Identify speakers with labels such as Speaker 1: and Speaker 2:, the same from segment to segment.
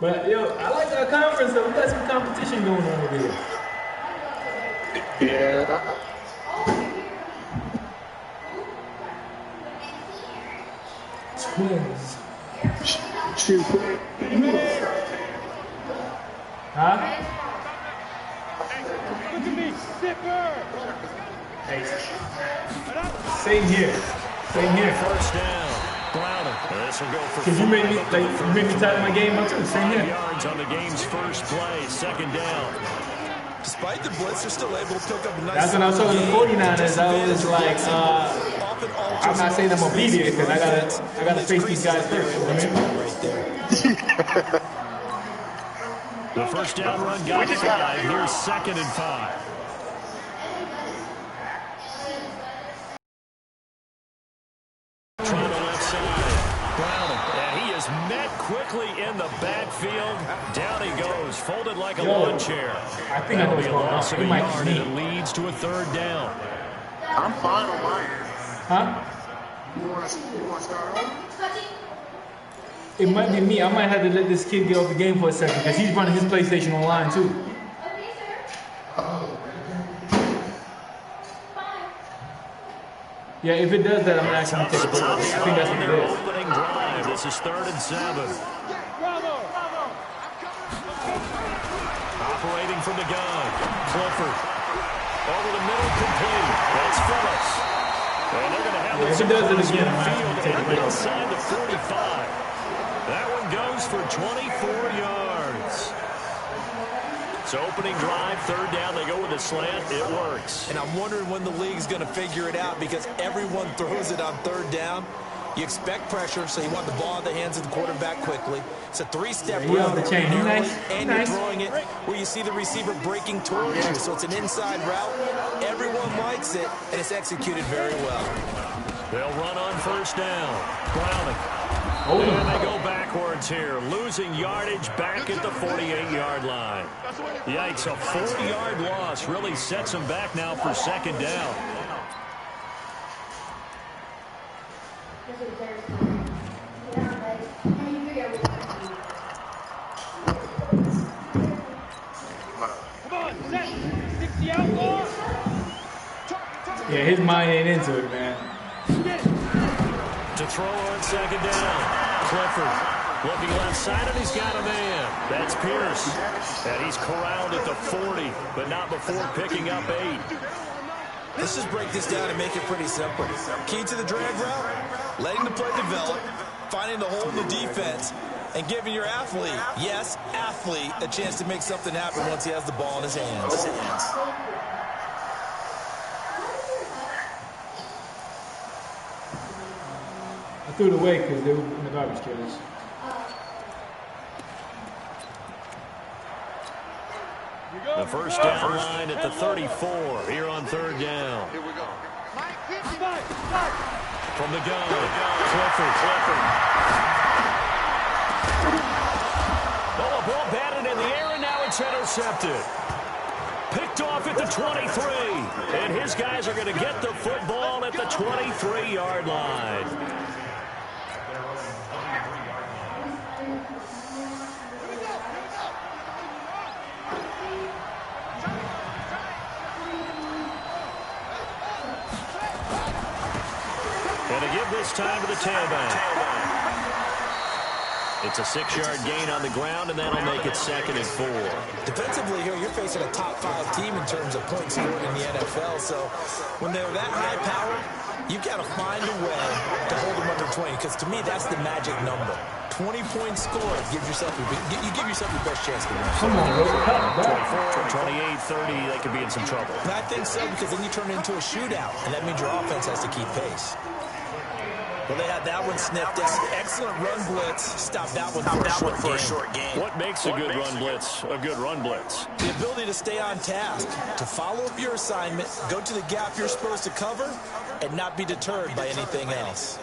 Speaker 1: But yo, I like our conference though. We got some competition going on over here.
Speaker 2: Yeah.
Speaker 1: Twins.
Speaker 2: Shoot.
Speaker 1: Huh?
Speaker 3: Look at me, zipper.
Speaker 1: Hey. Same here. Same here.
Speaker 4: First down. Browning. This will go for
Speaker 1: Cause you made me tighten my game up too. Same here.
Speaker 4: yards on the game's first play. Second down.
Speaker 5: Despite the blitz, they're still able to pick up a nice.
Speaker 1: That's when I was talking to the 49ers. I was like, I'm not saying I'm gonna be there because I gotta face these guys first. You know what I mean?
Speaker 4: The first down run got 5. Here's 2nd and 5. Trying to left side. Browning. And he is met quickly in the backfield. Down he goes, folded like a lawn chair.
Speaker 1: I think that'll
Speaker 4: be a loss of a yard, and it leads to a 3rd down.
Speaker 2: I'm fine on mine.
Speaker 1: Huh?
Speaker 2: You want to start on?
Speaker 1: It might be me. I might have to let this kid get off the game for a second because he's running his PlayStation online too. Yeah, if it does that, I'm actually gonna take a break. I think that's what it is.
Speaker 4: Opening drive. This is 3rd and 7. Operating from the gun. Clifford. Over the middle, complete. That's Phillips. And they're going to have
Speaker 1: If it does it again, I'm actually gonna take a break.
Speaker 4: inside the 45. That one goes for 24 yards. So opening drive, 3rd down, they go with a slant, it works.
Speaker 5: And I'm wondering when the league's going to figure it out because everyone throws it on 3rd down. You expect pressure, so you want the ball in the hands of the quarterback quickly. It's a 3-step route, and you're throwing it where you see the receiver breaking towards you. So it's an inside route. Everyone likes it, and it's executed very well.
Speaker 4: They'll run on 1st down. Browning. And they go backwards here, losing yardage back at the 48-yard line. Yikes, a 40-yard loss really sets them back now for 2nd down.
Speaker 1: Yeah, his mind ain't into it, man.
Speaker 4: To throw on 2nd down. Clifford looking left side, and he's got a man. That's Pierce. And he's corralled at the 40, but not before picking up 8.
Speaker 5: Let's just break this down and make it pretty simple. Key to the drag route, letting the play develop, finding the hole in the defense, and giving your athlete, yes, athlete, a chance to make something happen once he has the ball in his hands.
Speaker 1: I threw it away because they were in the garbage cans.
Speaker 4: The first down line at the 34 here on 3rd down.
Speaker 3: Here we go.
Speaker 4: From the gun, Clifford. Oh, the ball batted in the air, and now it's intercepted. Picked off at the 23, and his guys are going to get the football at the 23-yard line. And to give this time to the tailback. It's a 6-yard gain on the ground, and that'll make it 2nd and 4.
Speaker 5: Defensively here, you're facing a top-5 team in terms of points scored in the NFL. So when they're that high-powered, you've got to find a way to hold them under 20. Because to me, that's the magic number. 20 points scored. You give yourself your best chance to win.
Speaker 1: Come on, bro.
Speaker 4: 24, 28, 30, they could be in some trouble.
Speaker 5: And I think so, because then you turn it into a shootout, and that means your offense has to keep pace. Well, they had that one sniffed out. Excellent run blitz. Stop that one for a short game.
Speaker 4: What makes a good run blitz a good run blitz?
Speaker 5: The ability to stay on task, to follow up your assignment, go to the gap you're supposed to cover, and not be deterred by anything else.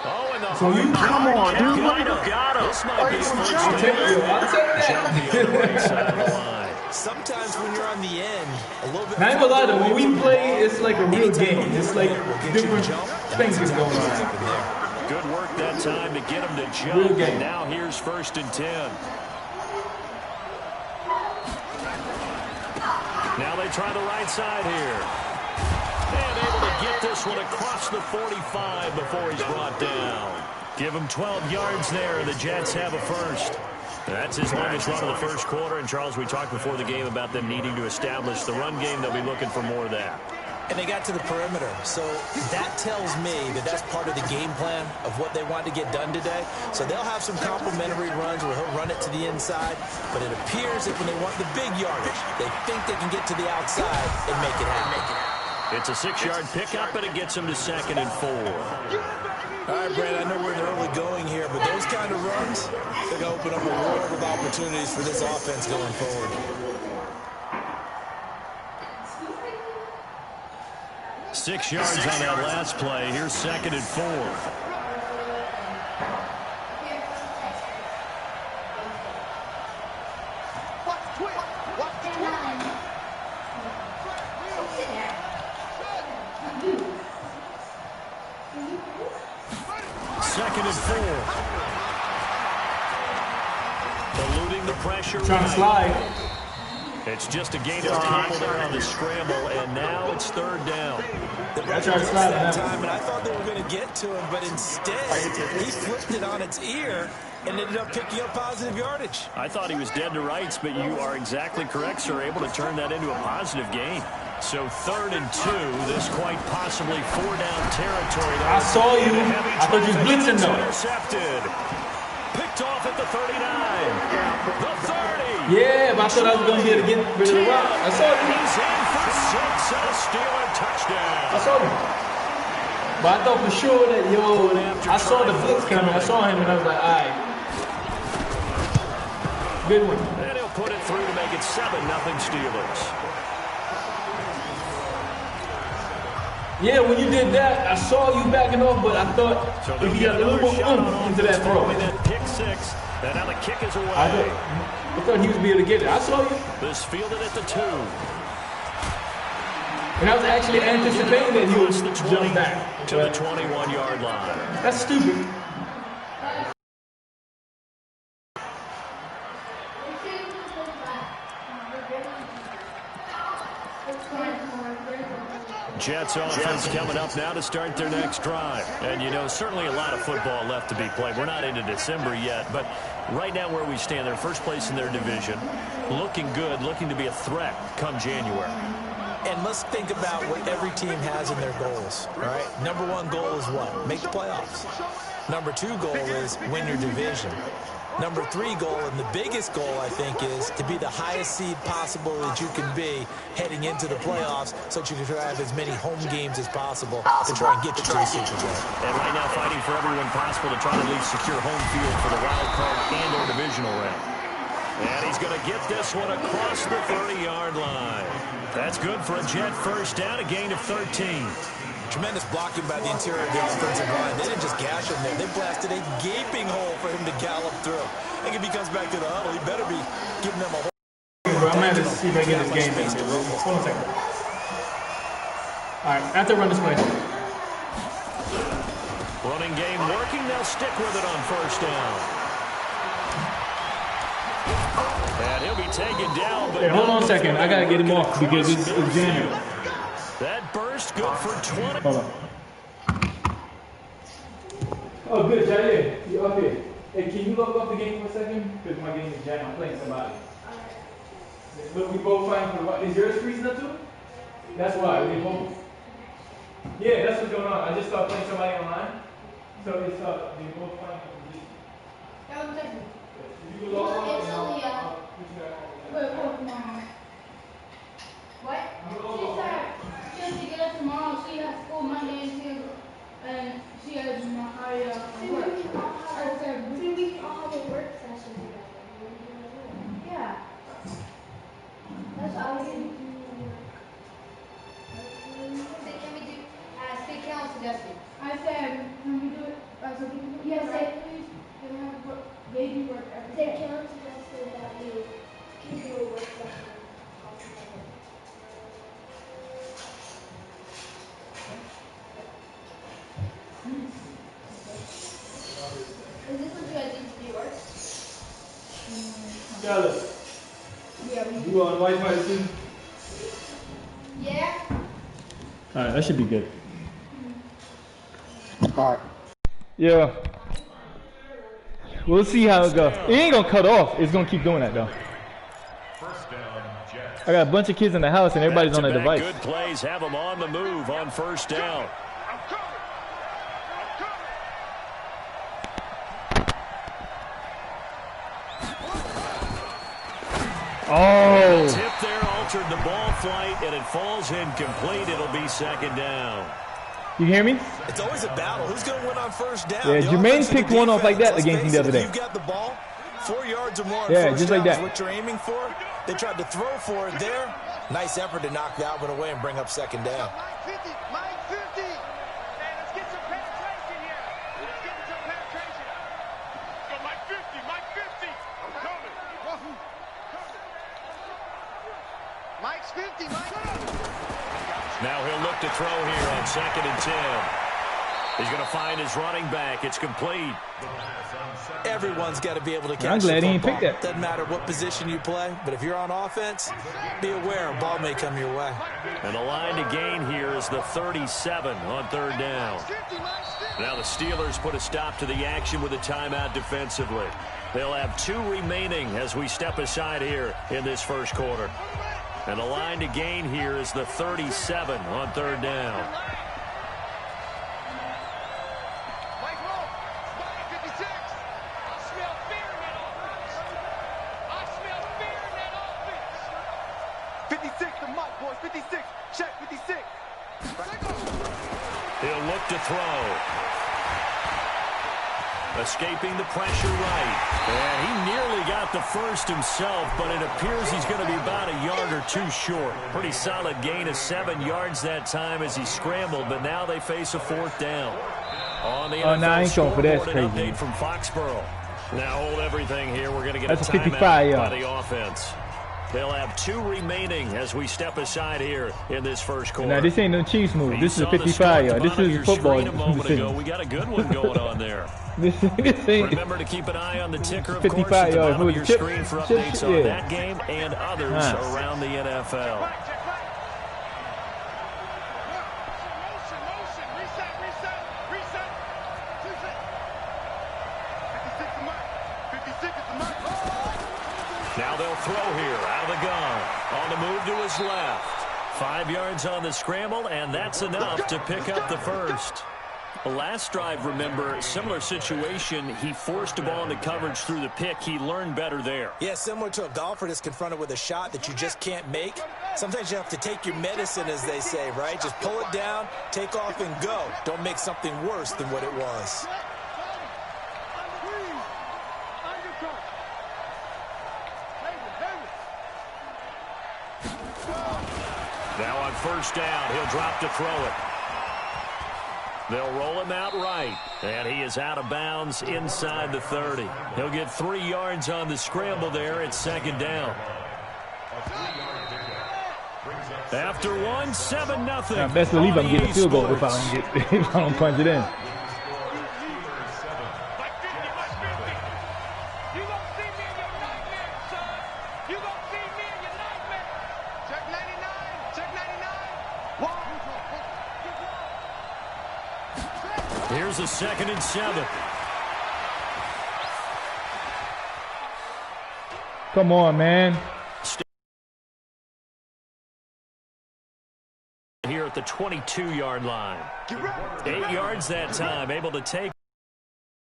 Speaker 4: Oh, and the
Speaker 1: So you come on, dude.
Speaker 4: got him. This might be a first
Speaker 1: I'll take
Speaker 4: down.
Speaker 1: that.
Speaker 5: Sometimes when you're on the end, a little bit.
Speaker 1: Not even gonna lie though, when we play, it's like a real game. It's like different things is going on.
Speaker 4: Good work that time to get him to jump. And now here's 1st and 10. Now they try the right side here. And able to get this one across the 45 before he's brought down. Give him 12 yards there, and the Jets have a first. That's his longest run of the first quarter. And, Charles, we talked before the game about them needing to establish the run game. They'll be looking for more of that.
Speaker 5: And they got to the perimeter. So that tells me that that's part of the game plan of what they want to get done today. So they'll have some complementary runs where he'll run it to the inside. But it appears that when they want the big yardage, they think they can get to the outside and make it happen.
Speaker 4: It's a 6-yard pickup, and it gets him to 2nd and 4.
Speaker 5: All right, Brad, I know we're in the early going here, but those kind of runs, they're going to open up a world of opportunities for this offense going forward.
Speaker 4: 6 yards on that last play. Here's 2nd and 4. Eluding the pressure.
Speaker 1: Trying to slide.
Speaker 4: It's just a gain of a couple there on the scramble, and now it's 3rd down.
Speaker 5: I tried to slide that time, and I thought they were going to get to him, but instead he flipped it on its ear and ended up picking up positive yardage.
Speaker 4: I thought he was dead to rights, but you are exactly correct, sir. Able to turn that into a positive gain. So 3rd and 2, this quite possibly 4-down territory.
Speaker 1: I saw you. I thought you was blitzing though.
Speaker 4: Intercepted. Picked off at the 39. The 30.
Speaker 1: Yeah, but I thought I was going to be able to get rid of the rock. I saw you.
Speaker 4: He's in for 6 and a Steeler touchdown.
Speaker 1: I saw you. But I thought for sure that, I saw the blitz coming. I saw him and I was like, all right. Good one.
Speaker 4: And he'll put it through to make it 7-0 Steelers.
Speaker 1: Yeah, when you did that, I saw you backing off, but I thought if you got a little more into that throw.
Speaker 4: Pick 6, and now the kick is away.
Speaker 1: I thought he was be able to get it. I saw you.
Speaker 4: This fielded at the 2.
Speaker 1: And I was actually anticipating that he would jump back.
Speaker 4: To the 21-yard line.
Speaker 1: That's stupid.
Speaker 4: Jets offense coming up now to start their next drive. And, certainly a lot of football left to be played. We're not into December yet, but right now where we stand, they're first place in their division. Looking good, looking to be a threat come January.
Speaker 5: And let's think about what every team has in their goals, all right? Number 1 goal is what? Make the playoffs. Number 2 goal is win your division. Number 3 goal, and the biggest goal, I think, is to be the highest seed possible that you can be heading into the playoffs so that you can have as many home games as possible to try and get you to the Super Bowl.
Speaker 4: And right now fighting for everyone possible to try to at least secure home field for the wild card and or divisional round. And he's going to get this one across the 30-yard line. That's good for a Jet first down, a gain of 13.
Speaker 5: Tremendous blocking by the interior of the offensive line. They didn't just gash him there. They blasted a gaping hole for him to gallop through. I think if he comes back to the huddle, he better be giving them a hole.
Speaker 1: Bro, I'm going to have to see if I get this game. Hold on a second. All right, after run this play.
Speaker 4: Running game working. They'll stick with it on first down. And he'll be taken down. But
Speaker 1: hey, hold on a second. I got to get him off because it's jamming.
Speaker 4: That burst good for 20.
Speaker 1: Hold on. Oh, good, Jair. You up here. Hey, can you look up the game for a second? Because my game is jammed. I'm playing somebody. Look, we both fighting for what? Is yours freezing up too? That's why. We both. Yeah, that's what's going on. I just started playing somebody online. So it's we both fighting for position.
Speaker 6: That was different.
Speaker 1: If you go log on,
Speaker 6: It's only what? She said she has to get up tomorrow. She has school Monday and she has work. See, we can all have a work session together. Yeah. That's all we can do. Can we do state council suggestion? I said, can we do it? So can we do it right, please? Can we have baby work every day? State council suggested that we can do a work session.
Speaker 1: Scarlett.
Speaker 6: Yeah, we
Speaker 1: You on Wi-Fi too?
Speaker 6: Yeah.
Speaker 1: Alright, that should be good.
Speaker 2: All right.
Speaker 1: Yeah. We'll see how it goes. It ain't gonna cut off. It's gonna keep doing that though. I got a bunch of kids in the house and everybody's on their device.
Speaker 4: Good plays have them on the move on first down.
Speaker 1: Oh!
Speaker 4: Tip there altered the ball flight and it falls incomplete. It'll be second down.
Speaker 1: You hear me?
Speaker 5: It's always a battle. Who's going to win on first down?
Speaker 1: Yeah, Jermaine picked one off like that against me the other day.
Speaker 5: You've got the ball 4 yards or more on
Speaker 1: yeah,
Speaker 5: first
Speaker 1: just
Speaker 5: down
Speaker 1: like that.
Speaker 5: is what you're aiming for. They tried to throw for it there. Nice effort to knock that one away and bring up second down.
Speaker 3: Mike 50. Hey, let's get some penetration here. Let's get some penetration. Go Mike 50. I'm coming. Mike's 50.
Speaker 4: Now he'll look to throw here on 2nd and 10. He's going to find his running back. It's complete.
Speaker 5: Everyone's got to be able to catch
Speaker 1: I'm glad
Speaker 5: the
Speaker 1: he didn't
Speaker 5: football.
Speaker 1: pick that.
Speaker 5: Doesn't matter what position you play, but if you're on offense, be aware a ball may come your way.
Speaker 4: And the line to gain here is the 37 on third down. Now the Steelers put a stop to the action with a timeout defensively. They'll have 2 remaining as we step aside here in this first quarter. And the line to gain here is the 37 on third down.
Speaker 3: Mike Rowe, 56. I smell fear in that offense. I smell fear in that offense. 56 to Mike, boys. 56. Check 56.
Speaker 4: He'll look to throw. Escaping the pressure right. And he nearly got the first himself, but it appears he's going to be about a yard or 2 short. Pretty solid gain of 7 yards that time as he scrambled, but now they face a 4th down. On the NFL
Speaker 1: I ain't going for that.
Speaker 4: An update from Foxborough. Now hold everything here. We're going to get
Speaker 1: That's
Speaker 4: a
Speaker 1: a
Speaker 4: timeout
Speaker 1: 55
Speaker 4: by the offense. They'll have 2 remaining as we step aside here in this first quarter.
Speaker 1: Now this ain't no Chiefs move. This is a 55 yard. This is football.
Speaker 4: A moment ago. We got a good one going on there.
Speaker 1: this ain't.
Speaker 4: Remember to keep an eye on the ticker, of
Speaker 1: 55
Speaker 4: course, at the
Speaker 1: yards.
Speaker 4: bottom of your
Speaker 1: Chip,
Speaker 4: screen for
Speaker 1: chip,
Speaker 4: updates
Speaker 1: yeah.
Speaker 4: on that game and others around the NFL.
Speaker 3: Motion. Reset. 56 to Mike. 56 to Mike.
Speaker 4: Now they'll throw here out of the gun. On the move to his left. 5 yards on the scramble, and that's enough to pick up the first. The last drive, remember, similar situation. He forced a ball into coverage through the pick. He learned better there.
Speaker 5: Yeah, similar to a golfer that's confronted with a shot that you just can't make. Sometimes you have to take your medicine, as they say, right? Just pull it down, take off, and go. Don't make something worse than what it was.
Speaker 4: Now on first down, he'll drop to throw it. They'll roll him out right, and he is out of bounds inside the 30. He'll get 3 yards on the scramble there at second down. After 1, 7-0.
Speaker 1: Now, best believe I'm getting a field goal if I don't punch it in.
Speaker 4: Here's a 2nd and 7.
Speaker 1: Come on, man.
Speaker 4: Here at the 22-yard line. 8 yards that time, able to take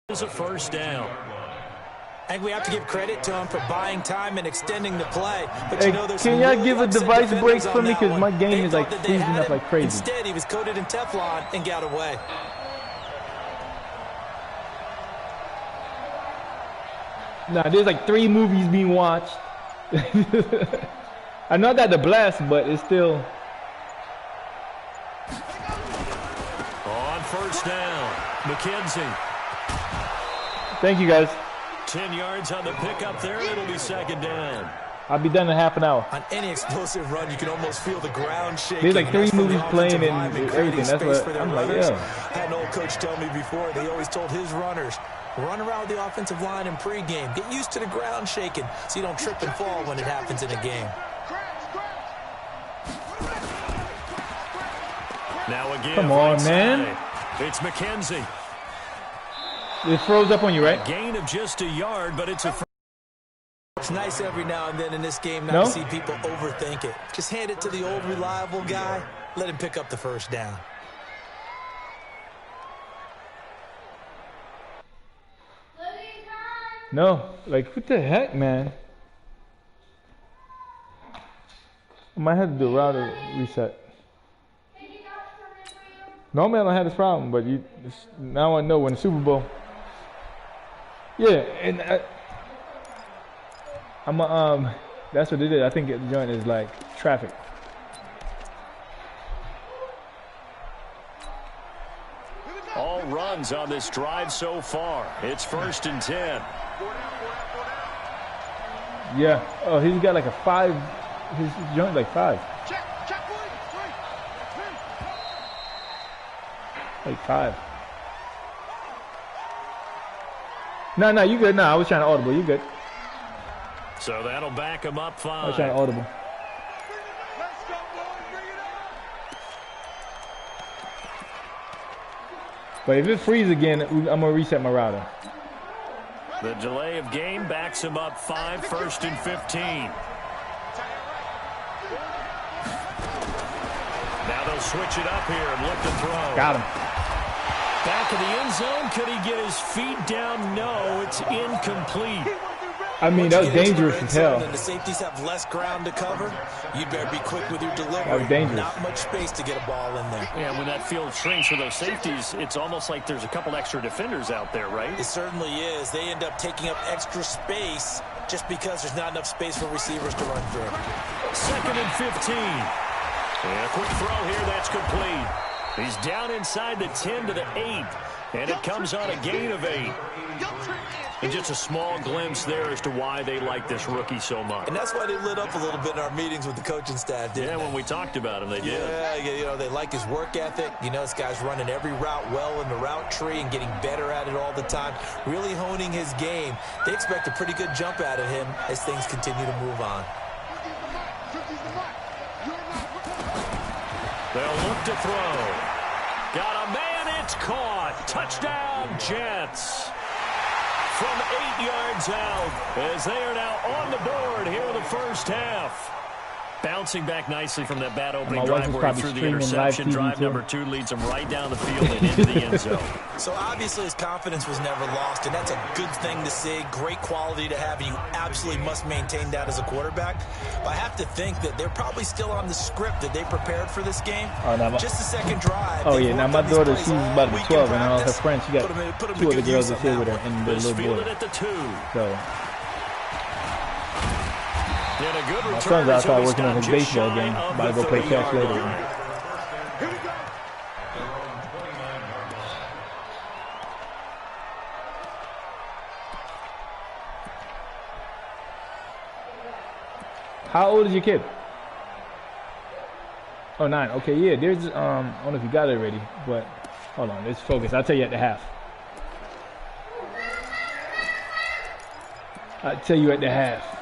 Speaker 4: as a first down.
Speaker 5: I think we have to give credit to him for buying time and extending the play. But
Speaker 1: Hey,
Speaker 5: you know, there's
Speaker 1: can
Speaker 5: some
Speaker 1: y'all
Speaker 5: really
Speaker 1: give a
Speaker 5: upset
Speaker 1: device
Speaker 5: defenders
Speaker 1: break
Speaker 5: on
Speaker 1: for me?
Speaker 5: that
Speaker 1: 'Cause
Speaker 5: one.
Speaker 1: my game
Speaker 5: They
Speaker 1: is, like,
Speaker 5: thought that they
Speaker 1: freezing
Speaker 5: had
Speaker 1: up
Speaker 5: him.
Speaker 1: like crazy.
Speaker 5: Instead, he was coated in Teflon and got away.
Speaker 1: Nah, there's like 3 movies being watched. I know I got the blast, but it's still.
Speaker 4: On first down, McKenzie.
Speaker 1: Thank you, guys.
Speaker 4: 10 yards on the pickup there. It'll be second down.
Speaker 1: I'll be done in half an hour.
Speaker 5: On any explosive run, you can almost feel the ground shaking.
Speaker 1: There's like 3
Speaker 5: That's from the
Speaker 1: movies playing
Speaker 5: offensive line
Speaker 1: and
Speaker 5: creating
Speaker 1: everything. That's
Speaker 5: space
Speaker 1: what
Speaker 5: for their
Speaker 1: I'm like,
Speaker 5: runners.
Speaker 1: yeah.
Speaker 5: I had an old coach tell me before, they always told his runners, Run around with the offensive line in pregame. Get used to the ground shaking so you don't trip and fall when it happens in a game.
Speaker 4: Now again,
Speaker 1: come on, man.
Speaker 4: It's McKenzie.
Speaker 1: It froze up on you, right?
Speaker 4: A gain of just a yard, but it's a...
Speaker 5: It's nice every now and then in this game not to see people overthink it. Just hand it to the old reliable guy. Let him pick up the first down.
Speaker 1: No, like what the heck, man? I might have to do a router reset. Normally I don't have this problem, but now I know when the Super Bowl. Yeah, and that's what it is. I think the joint is like traffic.
Speaker 4: All runs on this drive so far. It's 1st and 10.
Speaker 1: Yeah. Oh, he's got like a 5. His joint like 5. Like 5. No, you good. No, I was trying to audible. You good.
Speaker 4: So that'll back him up 5.
Speaker 1: I was trying to audible. But if it freezes again, I'm going to reset my router.
Speaker 4: The delay of game backs him up 5, 1st and 15. Now they'll switch it up here and look to throw.
Speaker 1: Got him.
Speaker 4: Back of the end zone. Could he get his feet down? No, it's incomplete.
Speaker 1: I mean, that was dangerous as hell.
Speaker 5: And the safeties have less ground to cover. You better be quick with your delivery.
Speaker 1: That was dangerous.
Speaker 5: Not much space to get a ball in there.
Speaker 4: Yeah, when that field shrinks for those safeties, it's almost like there's a couple extra defenders out there, right?
Speaker 5: It certainly is. They end up taking up extra space just because there's not enough space for receivers to run through.
Speaker 4: 2nd and 15. And a quick throw here, that's complete. He's down inside the 10 to the 8, and it comes on a gain of 8. And just a small glimpse there as to why they like this rookie so much.
Speaker 5: And that's why they lit up a little bit in our meetings with the coaching staff, didn't they?
Speaker 4: When we talked about him, they did.
Speaker 5: Yeah, you know, they like his work ethic. You know, this guy's running every route well in the route tree and getting better at it all the time, really honing his game. They expect a pretty good jump out of him as things continue to move on.
Speaker 4: They'll look to throw. Got a man, it's caught. Touchdown, Jets. From 8 yards out as they are now on the board here in the first half. Bouncing back nicely from that bad opening drive where he threw the interception. Drive number 2 leads him right down the field and into the end zone.
Speaker 5: So obviously his confidence was never lost, and that's a good thing to see. Great quality to have, and you absolutely must maintain that as a quarterback. But I have to think that they're probably still on the script that they prepared for this game. Just the second drive.
Speaker 1: Oh, yeah. Now my daughter, she's about to be 12, and all her friends, she got 2 other girls that's here with her and the little boy.
Speaker 4: At the 2.
Speaker 1: So.
Speaker 4: My
Speaker 1: son's outside working on his baseball game. About to go play catch later. How old is your kid? Oh, 9. Okay, yeah. There's I don't know if you got it already, but hold on. Let's focus. I'll tell you at the half. I'll tell you at the half.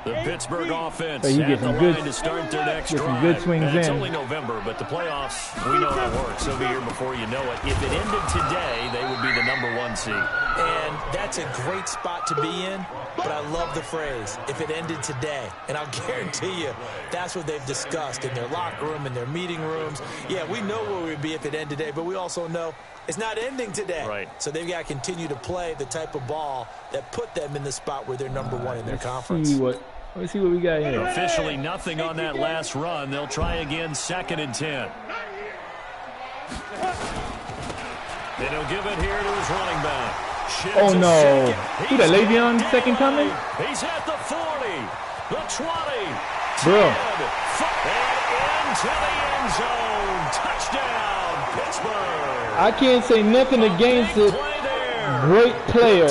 Speaker 4: The Pittsburgh offense
Speaker 1: so
Speaker 4: at the line to start their next drive.
Speaker 1: Some good swings
Speaker 4: and it's
Speaker 1: in.
Speaker 4: only November, but the playoffs, we know how it works. They'll be here before you know it. If it ended today, they would be the #1 seed.
Speaker 5: And that's a great spot to be in, but I love the phrase, if it ended today. And I'll guarantee you, that's what they've discussed in their locker room, in their meeting rooms. Yeah, we know where we'd be if it ended today, but we also know it's not ending today.
Speaker 4: Right.
Speaker 5: So they've got to continue to play the type of ball that put them in the spot where they're #1 in their conference.
Speaker 1: Let's see what we got here.
Speaker 4: Officially nothing on that last run. They'll try again, 2nd and 10. Then he'll give it here to his running back.
Speaker 1: Oh, no. Who that, Le'Veon second coming?
Speaker 4: He's at the 40, the 20,
Speaker 1: bro.
Speaker 4: 10, and into the end zone. Touchdown, Pittsburgh.
Speaker 1: I can't say nothing against it. Great player.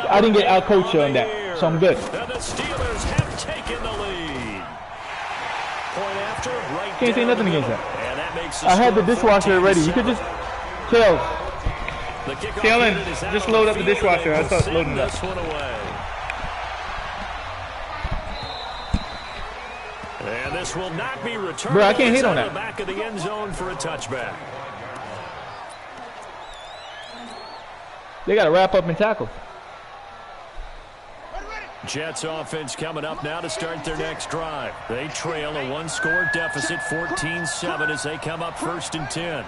Speaker 1: I didn't get out-coached on that, so I'm good.
Speaker 4: And the Steelers have taken the lead. Point after, right.
Speaker 1: Can't say nothing against that.
Speaker 4: And that makes
Speaker 1: I had the dishwasher already. You could just tell.
Speaker 7: Kellen, just load up the dishwasher. I start loading it up.
Speaker 4: And this will not be returned.
Speaker 7: Bro, I can't hit on that.
Speaker 4: The back of the end zone for a touchback.
Speaker 7: They got to wrap up and tackle.
Speaker 4: Jets offense coming up now to start their next drive. They trail a one-score deficit, 14-7, as they come up 1st and 10.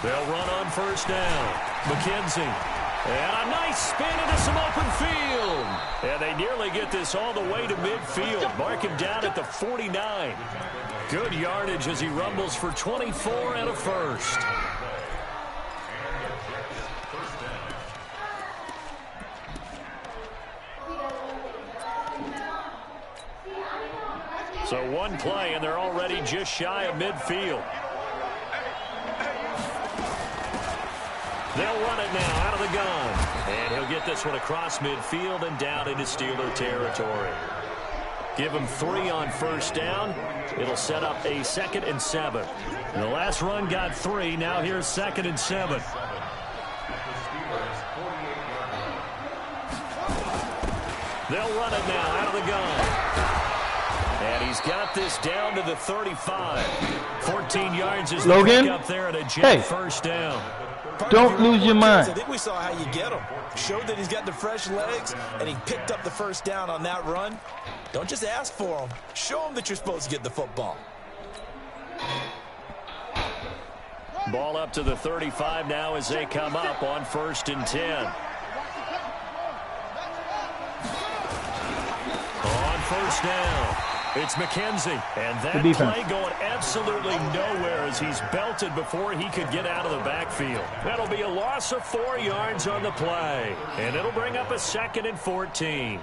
Speaker 4: They'll run on 1st down. McKenzie. And a nice spin into some open field. And they nearly get this all the way to midfield. Mark him down at the 49. Good yardage as he rumbles for 24 and a first. So one play, and they're already just shy of midfield. They'll run it now out of the gun. And he'll get this one across midfield and down into Steeler territory. Give him 3 on 1st down. It'll set up a 2nd and 7. And the last run got 3. Now here's 2nd and 7. They'll run it now out of the gun. And he's got this down to the 35. 14 yards is the pick up there at a Jet 1st down.
Speaker 7: Don't lose your mind.
Speaker 5: I think we saw how you get him. Showed that he's got the fresh legs, and he picked up the 1st down on that run. Don't just ask for him. Show him that you're supposed to get the football.
Speaker 4: Ball up to the 35 now as they come up on 1st and 10. On 1st down. It's McKenzie, and that play going absolutely nowhere as he's belted before he could get out of the backfield. That'll be a loss of 4 yards on the play, and it'll bring up a 2nd and 14.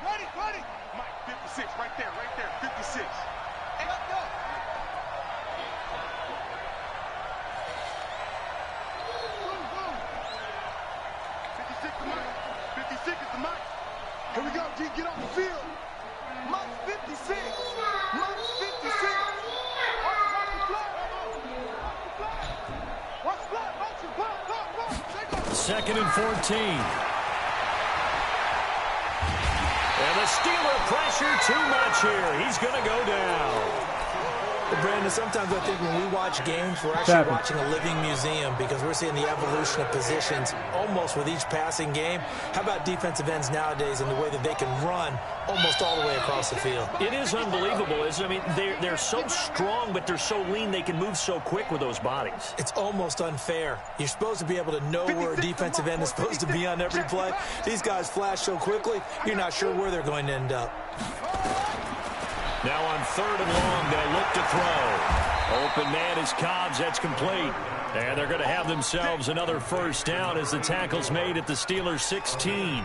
Speaker 3: Ready. Mike, 56, right there, 56. Hey, let's go. 56 is Mike. 56 is the Mike. Here we go, G, get off the field. Mike's 56. Mike's 56. Watch the flag. Watch the flag.
Speaker 4: 2nd and 14. And the Steeler pressure too much here. He's going to go down.
Speaker 5: Well, Brandon, sometimes I think when we watch games, we're actually watching a living museum because we're seeing the evolution of positions almost with each passing game. How about defensive ends nowadays and the way that they can run almost all the way across the field?
Speaker 4: It is unbelievable, isn't it? I mean, they're so strong, but they're so lean. They can move so quick with those bodies.
Speaker 5: It's almost unfair. You're supposed to be able to know where a defensive end is supposed to be on every play. These guys flash so quickly, you're not sure where they're going to end up.
Speaker 4: Now on 3rd and long, they'll look to throw. Open man is Cobbs. That's complete. And they're going to have themselves another 1st down as the tackle's made at the Steelers' 16.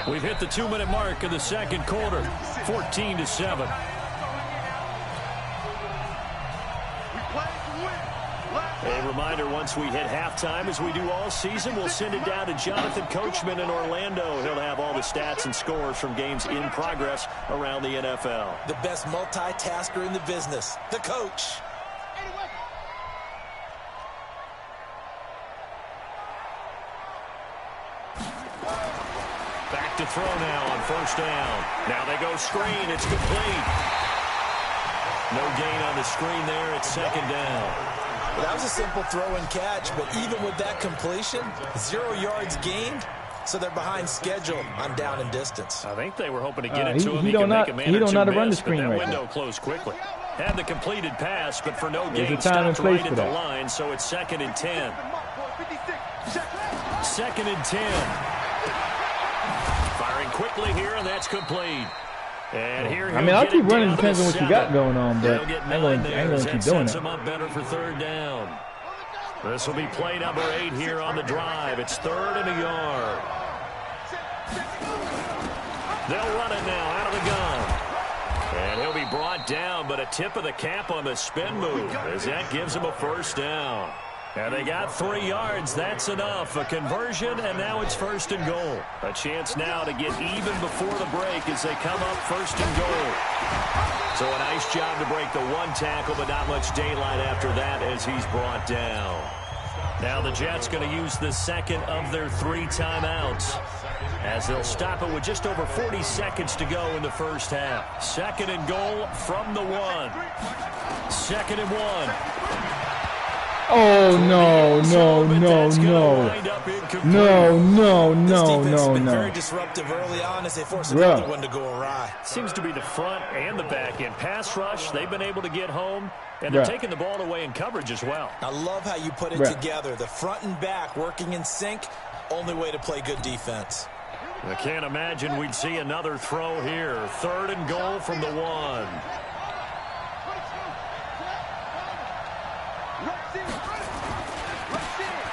Speaker 4: We've hit the 2-minute mark of the 2nd quarter, 14-7. A reminder, once we hit halftime, as we do all season, we'll send it down to Jonathan Coachman in Orlando. He'll have all the stats and scores from games in progress around the NFL.
Speaker 5: The best multitasker in the business, the coach.
Speaker 4: Back to throw now on 1st down. Now they go screen. It's complete. No gain on the screen there. It's 2nd down.
Speaker 5: Well, that was a simple throw and catch, but even with that completion, 0 yards gained, so they're behind schedule on down and distance.
Speaker 4: I think they were hoping to get it to him. He
Speaker 7: don't know how to run the
Speaker 4: miss,
Speaker 7: screen
Speaker 4: but that
Speaker 7: right
Speaker 4: window
Speaker 7: now.
Speaker 4: Closed quickly. Had the completed pass, but for no gain,
Speaker 7: There's a time and
Speaker 4: stopped
Speaker 7: place
Speaker 4: right
Speaker 7: for
Speaker 4: at the
Speaker 7: that.
Speaker 4: line, so it's 2nd and 10. 2nd and 10. Firing quickly here, and that's complete. And here
Speaker 7: I mean, I'll keep running, depends on what you got going on, but I ain't going to keep doing
Speaker 4: Sets
Speaker 7: it.
Speaker 4: him up better for 3rd down. This will be play number 8 here on the drive. It's 3rd and a yard. They'll run it now out of the gun. And he'll be brought down, but a tip of the cap on the spin move as that gives him a 1st down. And they got 3 yards. That's enough. A conversion, and now it's 1st and goal. A chance now to get even before the break as they come up 1st and goal. So a nice job to break the 1 tackle, but not much daylight after that as he's brought down. Now the Jets going to use the 2nd of their 3 timeouts as they'll stop it with just over 40 seconds to go in the first half. 2nd and goal from the 1. 2nd and 1.
Speaker 7: Oh, no, no, no, no.
Speaker 5: No. Very disruptive early on as they force another one to go awry.
Speaker 4: Seems to be the front and the back end. Pass rush, they've been able to get home, and they're taking the ball away in coverage as well.
Speaker 5: I love how you put it together. The front and back working in sync, only way to play good defense.
Speaker 4: I can't imagine we'd see another throw here. 3rd and goal from the 1.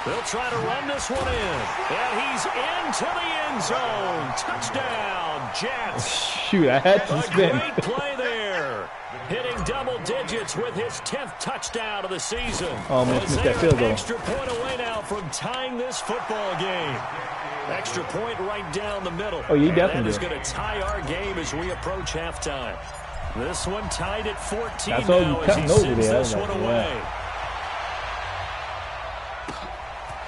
Speaker 4: They'll try to run this one in. And he's into the end zone. Touchdown, Jets.
Speaker 7: Shoot, I had to spin.
Speaker 4: A great play there. Hitting double digits with his 10th touchdown of the season.
Speaker 7: Almost missed that field goal.
Speaker 4: Extra point away now from tying this football game. Extra point right down the middle.
Speaker 7: Oh, you definitely
Speaker 4: that is going to tie our game as we approach halftime. This one tied at 14
Speaker 7: That's all
Speaker 4: now
Speaker 7: you
Speaker 4: as he
Speaker 7: over
Speaker 4: sends
Speaker 7: there.
Speaker 4: this one away.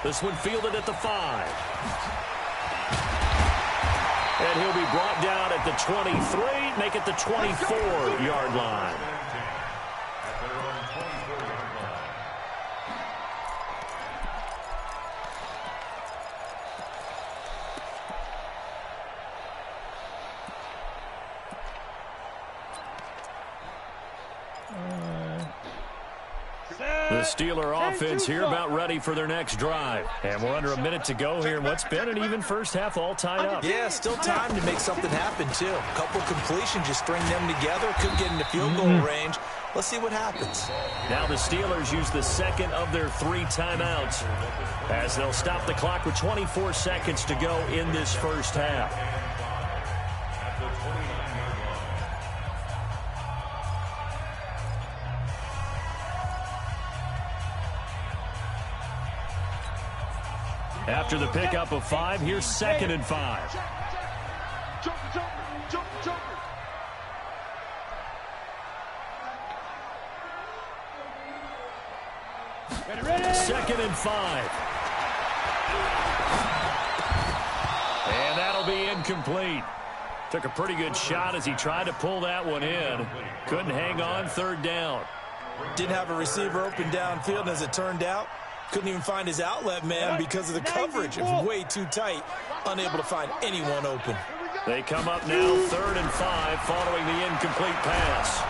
Speaker 4: This one fielded at the 5. And he'll be brought down at the 23, make it the 24-yard line. The Steeler offense here about ready for their next drive. And we're under a minute to go here in what's been an even first half all tied up.
Speaker 5: Yeah, still time to make something happen, too. A couple completions, just string them together. Could get into field goal range. Let's see what happens.
Speaker 4: Now the Steelers use the 2nd of their 3 timeouts as they'll stop the clock with 24 seconds to go in this first half. After the pickup of 5, here's 2nd and 5. Second and 5. And that'll be incomplete. Took a pretty good shot as he tried to pull that one in. Couldn't hang on, 3rd down.
Speaker 5: Didn't have a receiver open downfield, and as it turned out, couldn't even find his outlet man because of the coverage. It was way too tight. Unable to find anyone open.
Speaker 4: They come up now 3rd and 5 following the incomplete pass.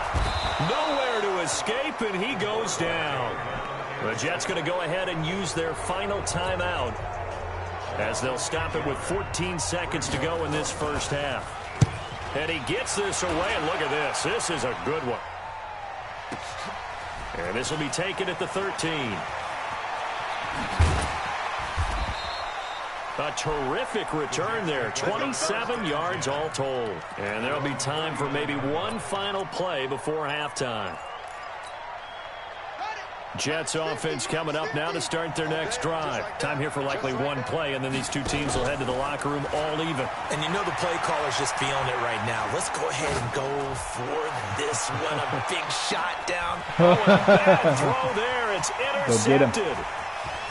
Speaker 4: Nowhere to escape, and he goes down. The Jets going to go ahead and use their final timeout as they'll stop it with 14 seconds to go in this first half. And he gets this away, and look at this. This is a good one. And this will be taken at the 13. A terrific return there. 27 yards all told. And there'll be time for maybe one final play before halftime. Jets offense coming up now to start their next drive. Time here for likely one play, and then these two teams will head to the locker room all even.
Speaker 5: And you know the play caller's just feeling it right now. Let's go ahead and go for this one. A big shot down.
Speaker 4: Oh, and a bad throw there. It's intercepted.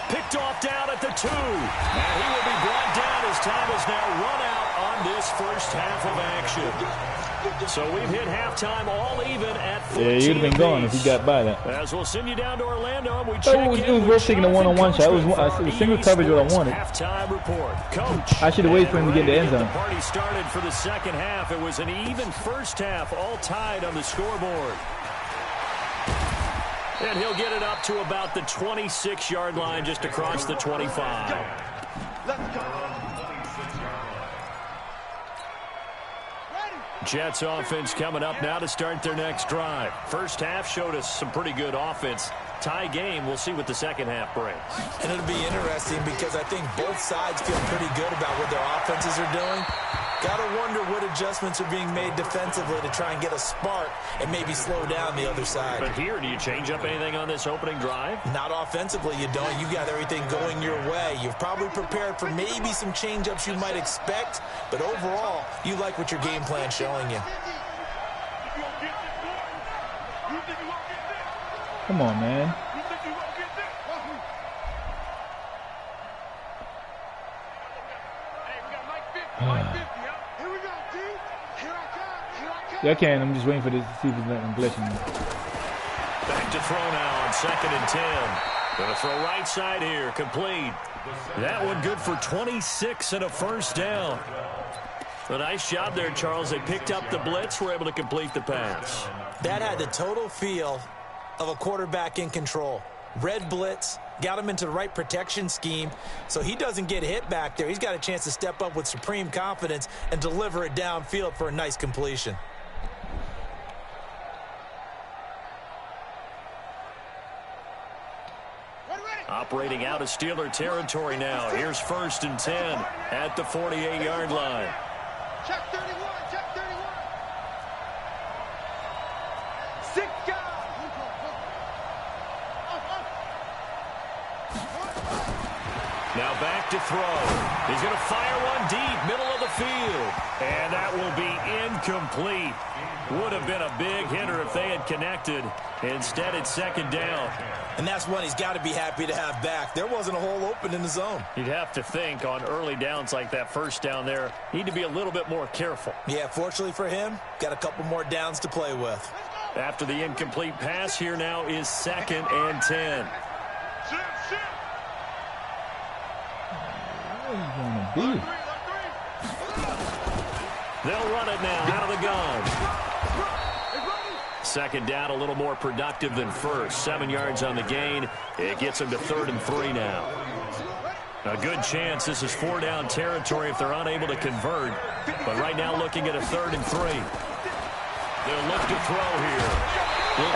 Speaker 4: Picked off down at the 2. And he will be brought down as time is now run out on this first half of action. So we've hit halftime all even at 14.
Speaker 7: Yeah, you'd have been gone if you got by that.
Speaker 4: As we'll send you down to Orlando, we
Speaker 7: check it was worth taking a one-on-one shot. It was single coverage what I wanted.
Speaker 4: Halftime report. Coach.
Speaker 7: I should have waited for him to get the end zone.
Speaker 4: The party started for the second half. It was an even first half, all tied on the scoreboard. And he'll get it up to about the 26-yard line, just across the 25.
Speaker 3: Let's go.
Speaker 4: Jets offense coming up now to start their next drive. First half showed us some pretty good offense. Tie game, we'll see what the second half brings.
Speaker 5: And it'll be interesting because I think both sides feel pretty good about what their offenses are doing. Gotta wonder what adjustments are being made defensively to try and get a spark and maybe slow down the other side.
Speaker 4: But here, do you change up anything on this opening drive?
Speaker 5: Not offensively, you don't. You got everything going your way. You've probably prepared for maybe some change-ups you might expect, but overall, you like what your game plan's showing you.
Speaker 7: Come on, man. Yeah, I can. I'm just waiting for this to see if it's letting glitching.
Speaker 4: Back to throw now on 2nd and 10. Gonna throw right side here, complete. That one good for 26 and a first down. A nice job there, Charles. They picked up the blitz, were able to complete the pass.
Speaker 5: That had the total feel of a quarterback in control. Red blitz, got him into the right protection scheme, so he doesn't get hit back there. He's got a chance to step up with supreme confidence and deliver it downfield for a nice completion.
Speaker 4: Operating out of Steeler territory now. Here's 1st and 10 at the 48-yard line.
Speaker 3: Check 31, check 31. 6 guys.
Speaker 4: Now back to throw. He's going to fire one deep, middle of the field. And that will be incomplete. Would have been a big hitter if they had connected. Instead, it's 2nd down.
Speaker 5: And that's one he's got to be happy to have back. There wasn't a hole open in the zone.
Speaker 4: You'd have to think on early downs like that, 1st down there, need to be a little bit more careful.
Speaker 5: Yeah, fortunately for him, got a couple more downs to play with.
Speaker 4: After the incomplete pass, here now is 2nd and 10.
Speaker 7: Where are you going to be?
Speaker 4: They'll run it now out of the gun. 2nd down, a little more productive than 1st. 7 yards on the gain. It gets them to 3rd and 3 now. A good chance this is 4-down territory if they're unable to convert. But right now looking at a 3rd and 3. They'll look to throw here.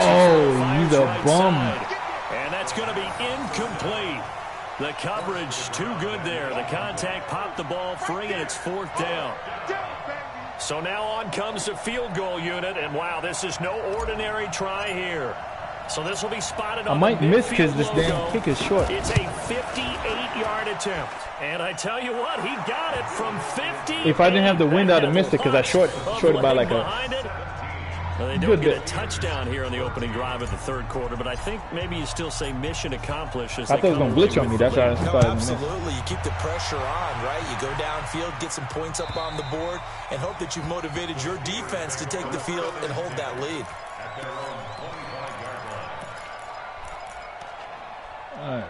Speaker 7: Oh, he's a bum.
Speaker 4: And that's going to be incomplete. The coverage too good there. The contact popped the ball free, and it's 4th down. So now on comes the field goal unit, and wow, this is no ordinary try here. So this will be spotted on
Speaker 7: I might
Speaker 4: the
Speaker 7: miss because
Speaker 4: midfield
Speaker 7: this damn
Speaker 4: logo.
Speaker 7: kick is short.
Speaker 4: It's a 58-yard attempt. And I tell you what, he got it from 50.
Speaker 7: If I didn't have the wind, I'd have missed it because I shorted by like
Speaker 4: a well, they don't get a touchdown here on the opening drive of the 3rd quarter, but I think maybe you still say mission accomplished. As
Speaker 7: I thought it was going to glitch on me. That's why I thought I missed.
Speaker 5: Absolutely. You keep the pressure on, right? You go downfield, get some points up on the board, and hope that you've motivated your defense to take the field and hold that lead.
Speaker 7: All right.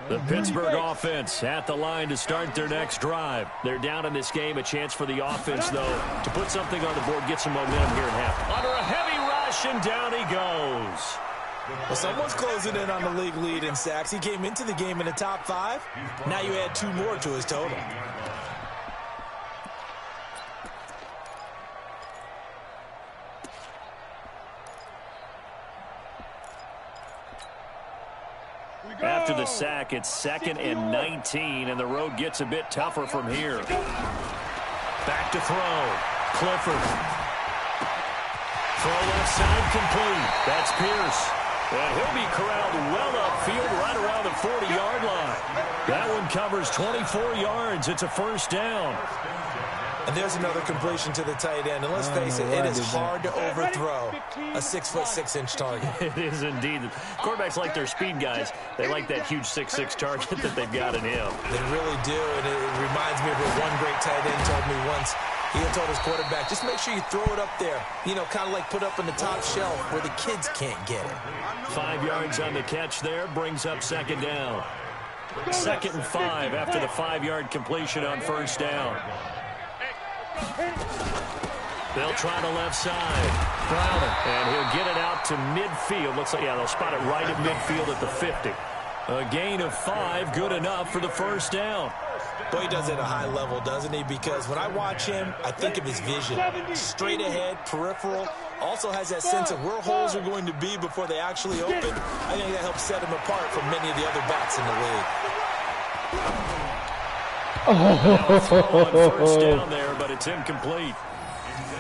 Speaker 4: The Pittsburgh offense at the line to start their next drive. They're down in this game. A chance for the offense, though, to put something on the board, get some momentum here at half. Under a heavy rush, and down he goes.
Speaker 5: Well, someone's closing in on the league lead in sacks. He came into the game in the top 5. Now you add 2 more to his total.
Speaker 4: After the sack, it's 2nd and 19, and the road gets a bit tougher from here. Back to throw. Clifford. Throw left side complete. That's Pierce. And he'll be corralled well upfield right around the 40-yard line. That one covers 24 yards. It's a 1st down.
Speaker 5: And there's another completion to the tight end. And let's face it, it is hard to overthrow a 6'6" target.
Speaker 4: It is indeed. Quarterbacks like their speed guys. They like that huge 6'6" target that they've got in him.
Speaker 5: They really do. And it reminds me of what one great tight end told me once. He had told his quarterback, just make sure you throw it up there. You know, kind of like put up on the top shelf where the kids can't get it.
Speaker 4: 5 yards on the catch there. Brings up 2nd down. 2nd and 5 after the 5-yard completion on 1st down. They'll try the left side. And he'll get it out to midfield. Looks like, yeah, they'll spot it right at midfield at the 50. A gain of 5, good enough for the 1st down.
Speaker 5: Boy, he does it at a high level, doesn't he? Because when I watch him, I think of his vision. Straight ahead, peripheral, Also has that sense of where holes are going to be before they actually open. I think that helps set him apart from many of the other bats in the league.
Speaker 4: On first down there, but it's incomplete.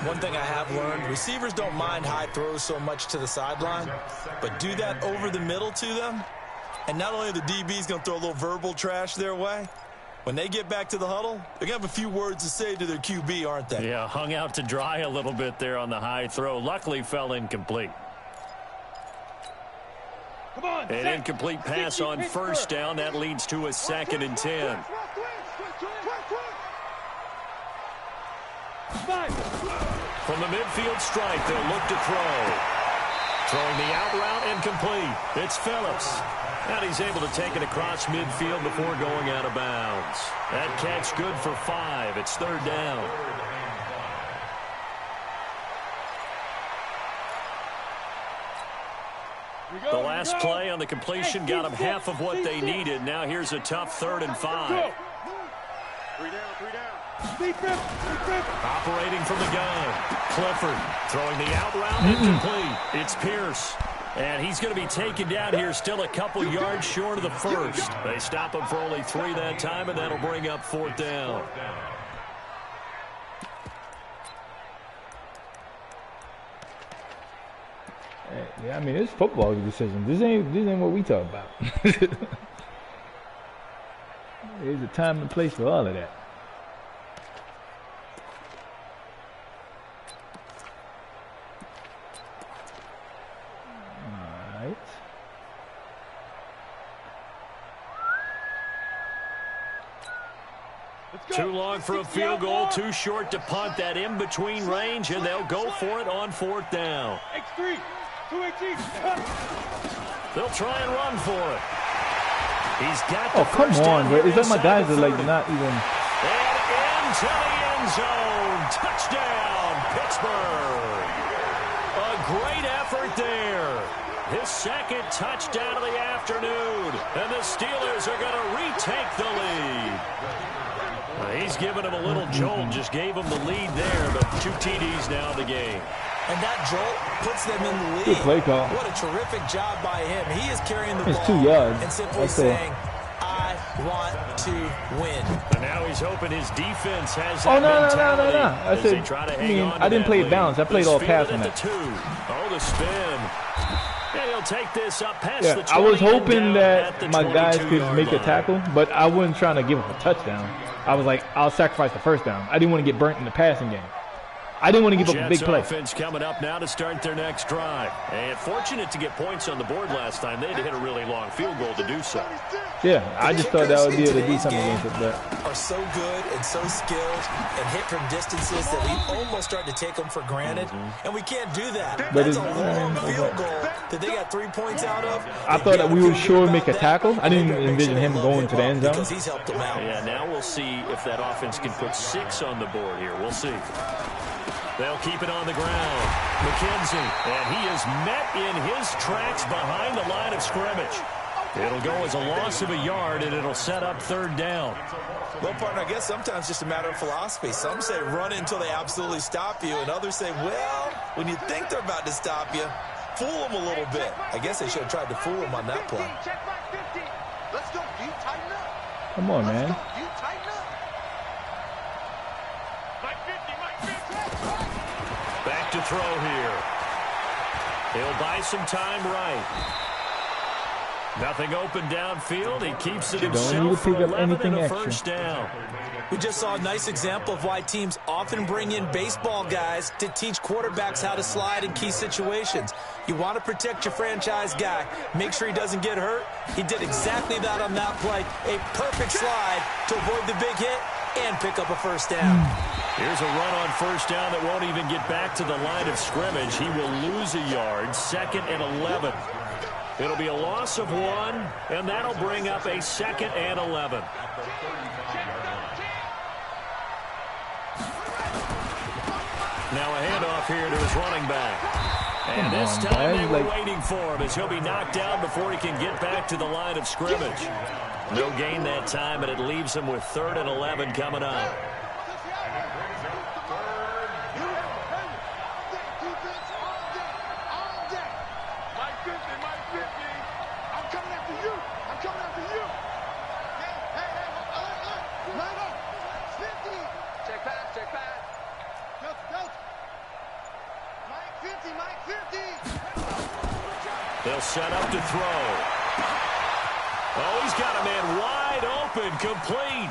Speaker 5: One thing I have learned, receivers don't mind high throws so much to the sideline, but do that over the middle to them, and not only are the DBs going to throw a little verbal trash their way, when they get back to the huddle, they're going to have a few words to say to their QB, aren't they?
Speaker 4: Yeah, hung out to dry a little bit there on the high throw. Luckily fell incomplete. An incomplete pass on first down. That leads to a 2nd and 10. From the midfield stripe, they'll look to throw. Throwing the out route incomplete. It's Phillips. And he's able to take it across midfield before going out of bounds. That catch good for 5. It's 3rd down. The last play on the completion got them half of what they needed. Now here's a tough 3rd and 5.
Speaker 3: 3 down, 3 down.
Speaker 4: Operating from the gun. Clifford throwing the out route incomplete. It's Pierce. And he's going to be taken down here, still a couple yards short of the first. They stop him for only 3 that time, and that'll bring up 4th down.
Speaker 7: Yeah, I mean, it's football decisions. This ain't what we talk about. There's a time and place for all of that. All right.
Speaker 4: Too long for a field goal, too short to punt. That in-between range, and they'll go for it on 4th down.
Speaker 3: X3, 218.
Speaker 4: They'll try and run for it. He's got the
Speaker 7: come
Speaker 4: first
Speaker 7: on,
Speaker 4: down
Speaker 7: bro.
Speaker 4: here
Speaker 7: It's like my
Speaker 4: inside
Speaker 7: guys
Speaker 4: the
Speaker 7: are like
Speaker 4: 30.
Speaker 7: not even.
Speaker 4: And into the end zone. Touchdown, Pittsburgh. A great effort there. His 2nd touchdown of the afternoon. And the Steelers are going to retake the lead. He's given him a little jolt, just gave him the lead there, but 2 TDs now in the game.
Speaker 5: And that jolt puts them in the lead.
Speaker 7: Good play call.
Speaker 5: What a terrific job by him. He is carrying the
Speaker 7: It's
Speaker 5: ball
Speaker 7: 2 yards.
Speaker 5: and simply
Speaker 7: That's
Speaker 5: saying, I want to win.
Speaker 4: And now he's hoping his defense has
Speaker 7: Oh,
Speaker 4: that
Speaker 7: no.
Speaker 4: mentality
Speaker 7: I
Speaker 4: as they
Speaker 7: said,
Speaker 4: try to
Speaker 7: I
Speaker 4: hang
Speaker 7: mean,
Speaker 4: on to
Speaker 7: I didn't
Speaker 4: that
Speaker 7: play it
Speaker 4: lead.
Speaker 7: balanced. I played all pass on
Speaker 4: At
Speaker 7: that.
Speaker 4: the 2. Oh, the spin. And he'll take this up past
Speaker 7: Yeah,
Speaker 4: the 20
Speaker 7: I was
Speaker 4: and
Speaker 7: hoping
Speaker 4: down at the
Speaker 7: that my guys could
Speaker 4: 22-yard
Speaker 7: make a
Speaker 4: line.
Speaker 7: tackle, but I wasn't trying to give them a touchdown. I was like, I'll sacrifice the first down. I didn't want to get burnt in the passing game. I didn't want to give up a big
Speaker 4: Jets
Speaker 7: play.
Speaker 4: offense coming up now to start their next drive. And fortunate to get points on the board last time. They had to hit a really long field goal to do so.
Speaker 7: Yeah, I just thought that would be able to do
Speaker 5: Today's
Speaker 7: something
Speaker 5: game
Speaker 7: against it. But
Speaker 5: are so good and so skilled and hit from distances that we almost start to take them for granted. And we can't do that.
Speaker 7: But
Speaker 5: That's
Speaker 7: it's-
Speaker 5: a long field goal that they got 3 points out of.
Speaker 7: I thought that we would sure make a tackle. I didn't envision him going to the end zone.
Speaker 5: Because he's helped them out.
Speaker 4: Yeah, now we'll see if that offense can put 6 on the board here. We'll see. They'll keep it on the ground. McKenzie, and he is met in his tracks behind the line of scrimmage. It'll go as a loss of a yard, and it'll set up 3rd down.
Speaker 5: Well, partner, I guess sometimes just a matter of philosophy. Some say run until they absolutely stop you, and others say, well, when you think they're about to stop you, fool them a little bit. I guess they should have tried to fool them on that play.
Speaker 3: Check back 50. Let's go. You tighten up.
Speaker 7: come on, man.
Speaker 3: You tighten up. Mike 50, Mike 50.
Speaker 4: Back to throw here. He'll buy some time right. Nothing open downfield. He keeps it
Speaker 7: Don't need to
Speaker 4: himself
Speaker 7: pick
Speaker 4: for
Speaker 7: up
Speaker 4: 11
Speaker 7: anything
Speaker 4: and a
Speaker 7: extra.
Speaker 4: first down.
Speaker 5: We just saw a nice example of why teams often bring in baseball guys to teach quarterbacks how to slide in key situations. You want to protect your franchise guy. Make sure he doesn't get hurt. He did exactly that on that play. A perfect slide to avoid the big hit and pick up a first down.
Speaker 4: Here's a run on first down that won't even get back to the line of scrimmage. He will lose a yard. 2nd and 11. It'll be a loss of 1, and that'll bring up a 2nd and 11. Now a handoff here to his running back. And this time they were waiting for him as he'll be knocked down before he can get back to the line of scrimmage. No gain that time, and it leaves him with 3rd and 11 coming up.
Speaker 3: Check pass, check pass. Go. Mike 50.
Speaker 4: They'll set up to throw. Oh, he's got a man wide open, complete.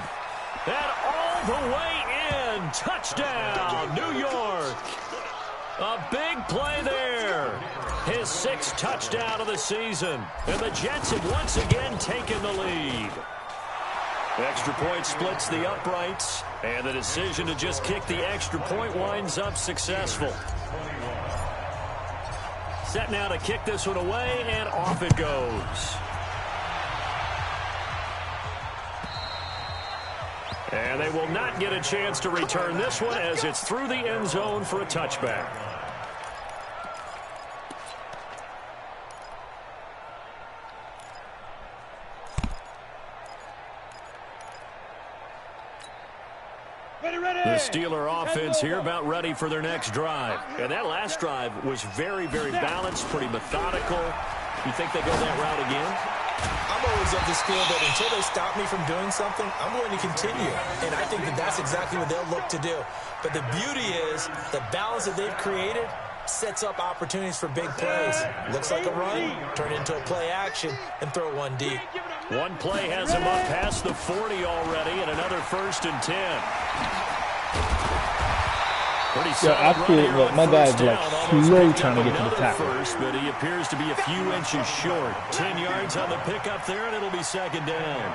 Speaker 4: And all the way in. Touchdown, New York. A big play there. His 6th touchdown of the season. And the Jets have once again taken the lead. Extra point splits the uprights. And the decision to just kick the extra point winds up successful. Set now to kick this one away, and off it goes. And they will not get a chance to return this one as it's through the end zone for a touchback. The Steeler offense here about ready for their next drive. And that last drive was very, very balanced, pretty methodical. You think they go that route again?
Speaker 5: I'm always of the school that until they stop me from doing something, I'm going to continue. And I think that that's exactly what they'll look to do. But the beauty is the balance that they've created sets up opportunities for big plays. Looks like a run, turn into a play action, and throw one deep.
Speaker 4: One play has him up past the 40 already, and another 1st and 10.
Speaker 7: Yeah, I feel my guy's like slow trying to get to the tackle.
Speaker 4: First, but he appears to be a few inches short. 10 yards on the pickup there, and it'll be 2nd down.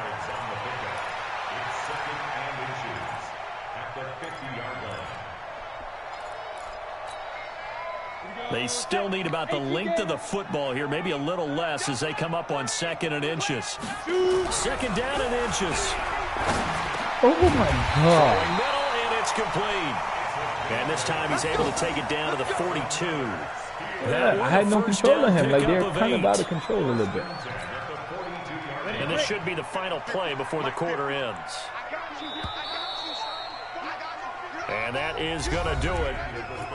Speaker 4: They still need about the length of the football here, maybe a little less as they come up on 2nd and inches. 2nd down and inches.
Speaker 7: Oh my God.
Speaker 4: Middle, and it's complete. And this time he's able to take it down to the 42.
Speaker 7: Yeah, I had no control of him. Like, they're kind of out of control a little bit.
Speaker 4: And this should be the final play before the quarter ends. And that is going to do it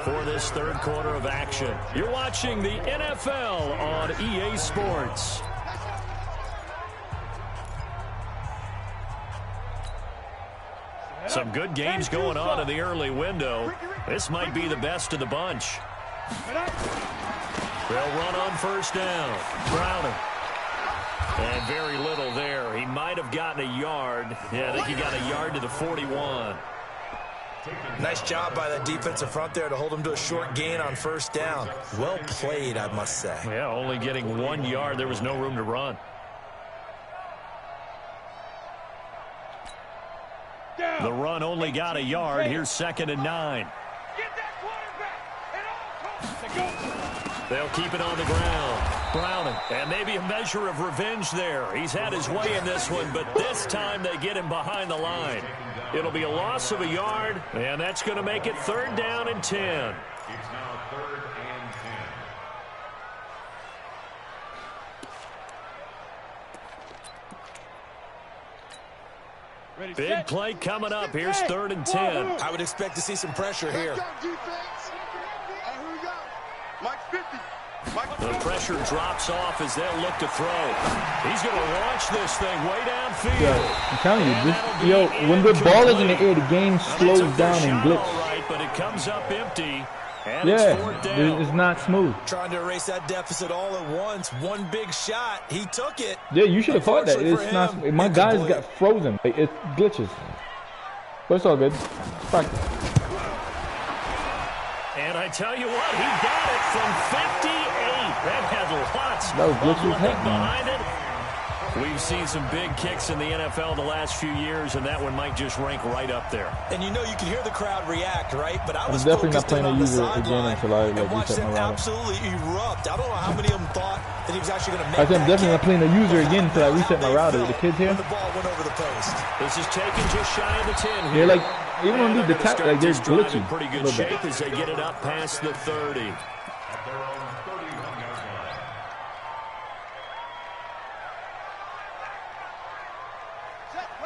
Speaker 4: for this 3rd quarter of action. You're watching the NFL on EA Sports. Some good games going on in the early window. This might be the best of the bunch. They'll run on 1st down. Browning. And very little there. He might have gotten a yard. Yeah, I think he got a yard to the 41.
Speaker 5: Nice job by that defensive front there to hold him to a short gain on 1st down. Well played, I must say.
Speaker 4: Yeah, only getting 1 yard. There was no room to run. The run only got a yard. Here's 2nd and 9. They'll keep it on the ground. Browning. And maybe a measure of revenge there. He's had his way in this one, but this time they get him behind the line. It'll be a loss of a yard, and that's going to make it 3rd down and 10.
Speaker 8: It's now 3rd and 10.
Speaker 4: Big play coming up. Here's 3rd and 10.
Speaker 5: I would expect to see some pressure here.
Speaker 4: The pressure drops off as they'll look to throw. He's going to launch this thing way downfield.
Speaker 7: Yeah, I'm telling you, when the ball is in the air, the game slows down and glitches.
Speaker 4: All right, but it comes up empty. And
Speaker 7: yeah,
Speaker 4: it's 4th down.
Speaker 7: It's not smooth.
Speaker 5: Trying to erase that deficit all at once. One big shot. He took it.
Speaker 7: Yeah, you should have caught that. It's not. My guys got frozen. It glitches. But it's all good. Practice.
Speaker 4: And I tell you what, he got it from 58. That had lots
Speaker 7: that was glitchy
Speaker 4: of
Speaker 7: heck,
Speaker 4: behind it. We've seen some big kicks in the NFL the last few years, and that one might just rank right up there.
Speaker 5: And you know you can hear the crowd react, right? But I was
Speaker 7: definitely not playing
Speaker 5: a
Speaker 7: user again until I reset my router.
Speaker 5: Absolutely erupt. I don't know how many of them thought that he was actually going to make
Speaker 7: I said I'm definitely not playing a user again until I reset my router. The kids here.
Speaker 5: The ball went over the post.
Speaker 4: This is taken just shy of the 10 here.
Speaker 7: They're like, even when they do the tap, like they're glitchy.
Speaker 4: Pretty good shape as they get it up past the 30.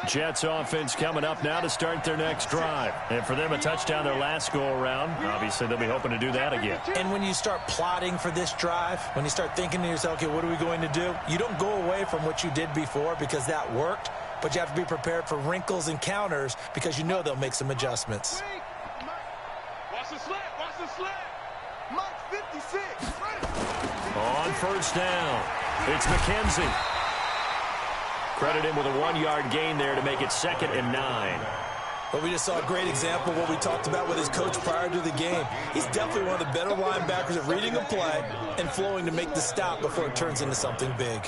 Speaker 4: Jets offense coming up now to start their next drive. And for them, a touchdown their last go-around. Obviously, they'll be hoping to do that again.
Speaker 5: And when you start plotting for this drive, when you start thinking to yourself, okay, what are we going to do? You don't go away from what you did before because that worked. but you have to be prepared for wrinkles and counters because you know they'll make some adjustments.
Speaker 3: Watch the slant. Watch the slant. Mike 56.
Speaker 4: On first down, it's McKenzie. Credit him with a 1-yard gain there to make it 2nd and 9.
Speaker 5: But we just saw a great example of what we talked about with his coach prior to the game. He's definitely one of the better linebackers at reading a play and flowing to make the stop before it turns into something big.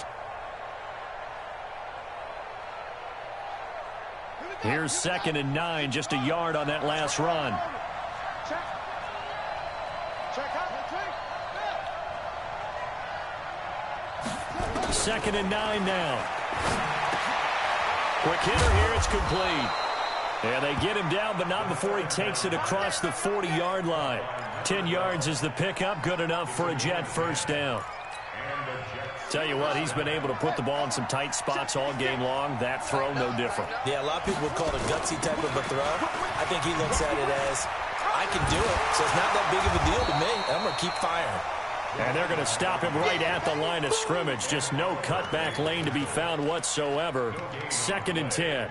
Speaker 4: Here's 2nd and 9, just a yard on that last run.
Speaker 3: Check out.
Speaker 4: 2nd and 9 now. Quick hitter here, it's complete. And they get him down, but not before he takes it across the 40-yard line. 10 yards is the pickup, good enough for a Jet first down. Tell you what, he's been able to put the ball in some tight spots all game long. That throw, no different.
Speaker 5: Yeah, a lot of people would call it a gutsy type of a throw. I think he looks at it as, I can do it, so it's not that big of a deal to me. I'm going to keep firing.
Speaker 4: And they're going to stop him right at the line of scrimmage. Just no cutback lane to be found whatsoever. 2nd and 10.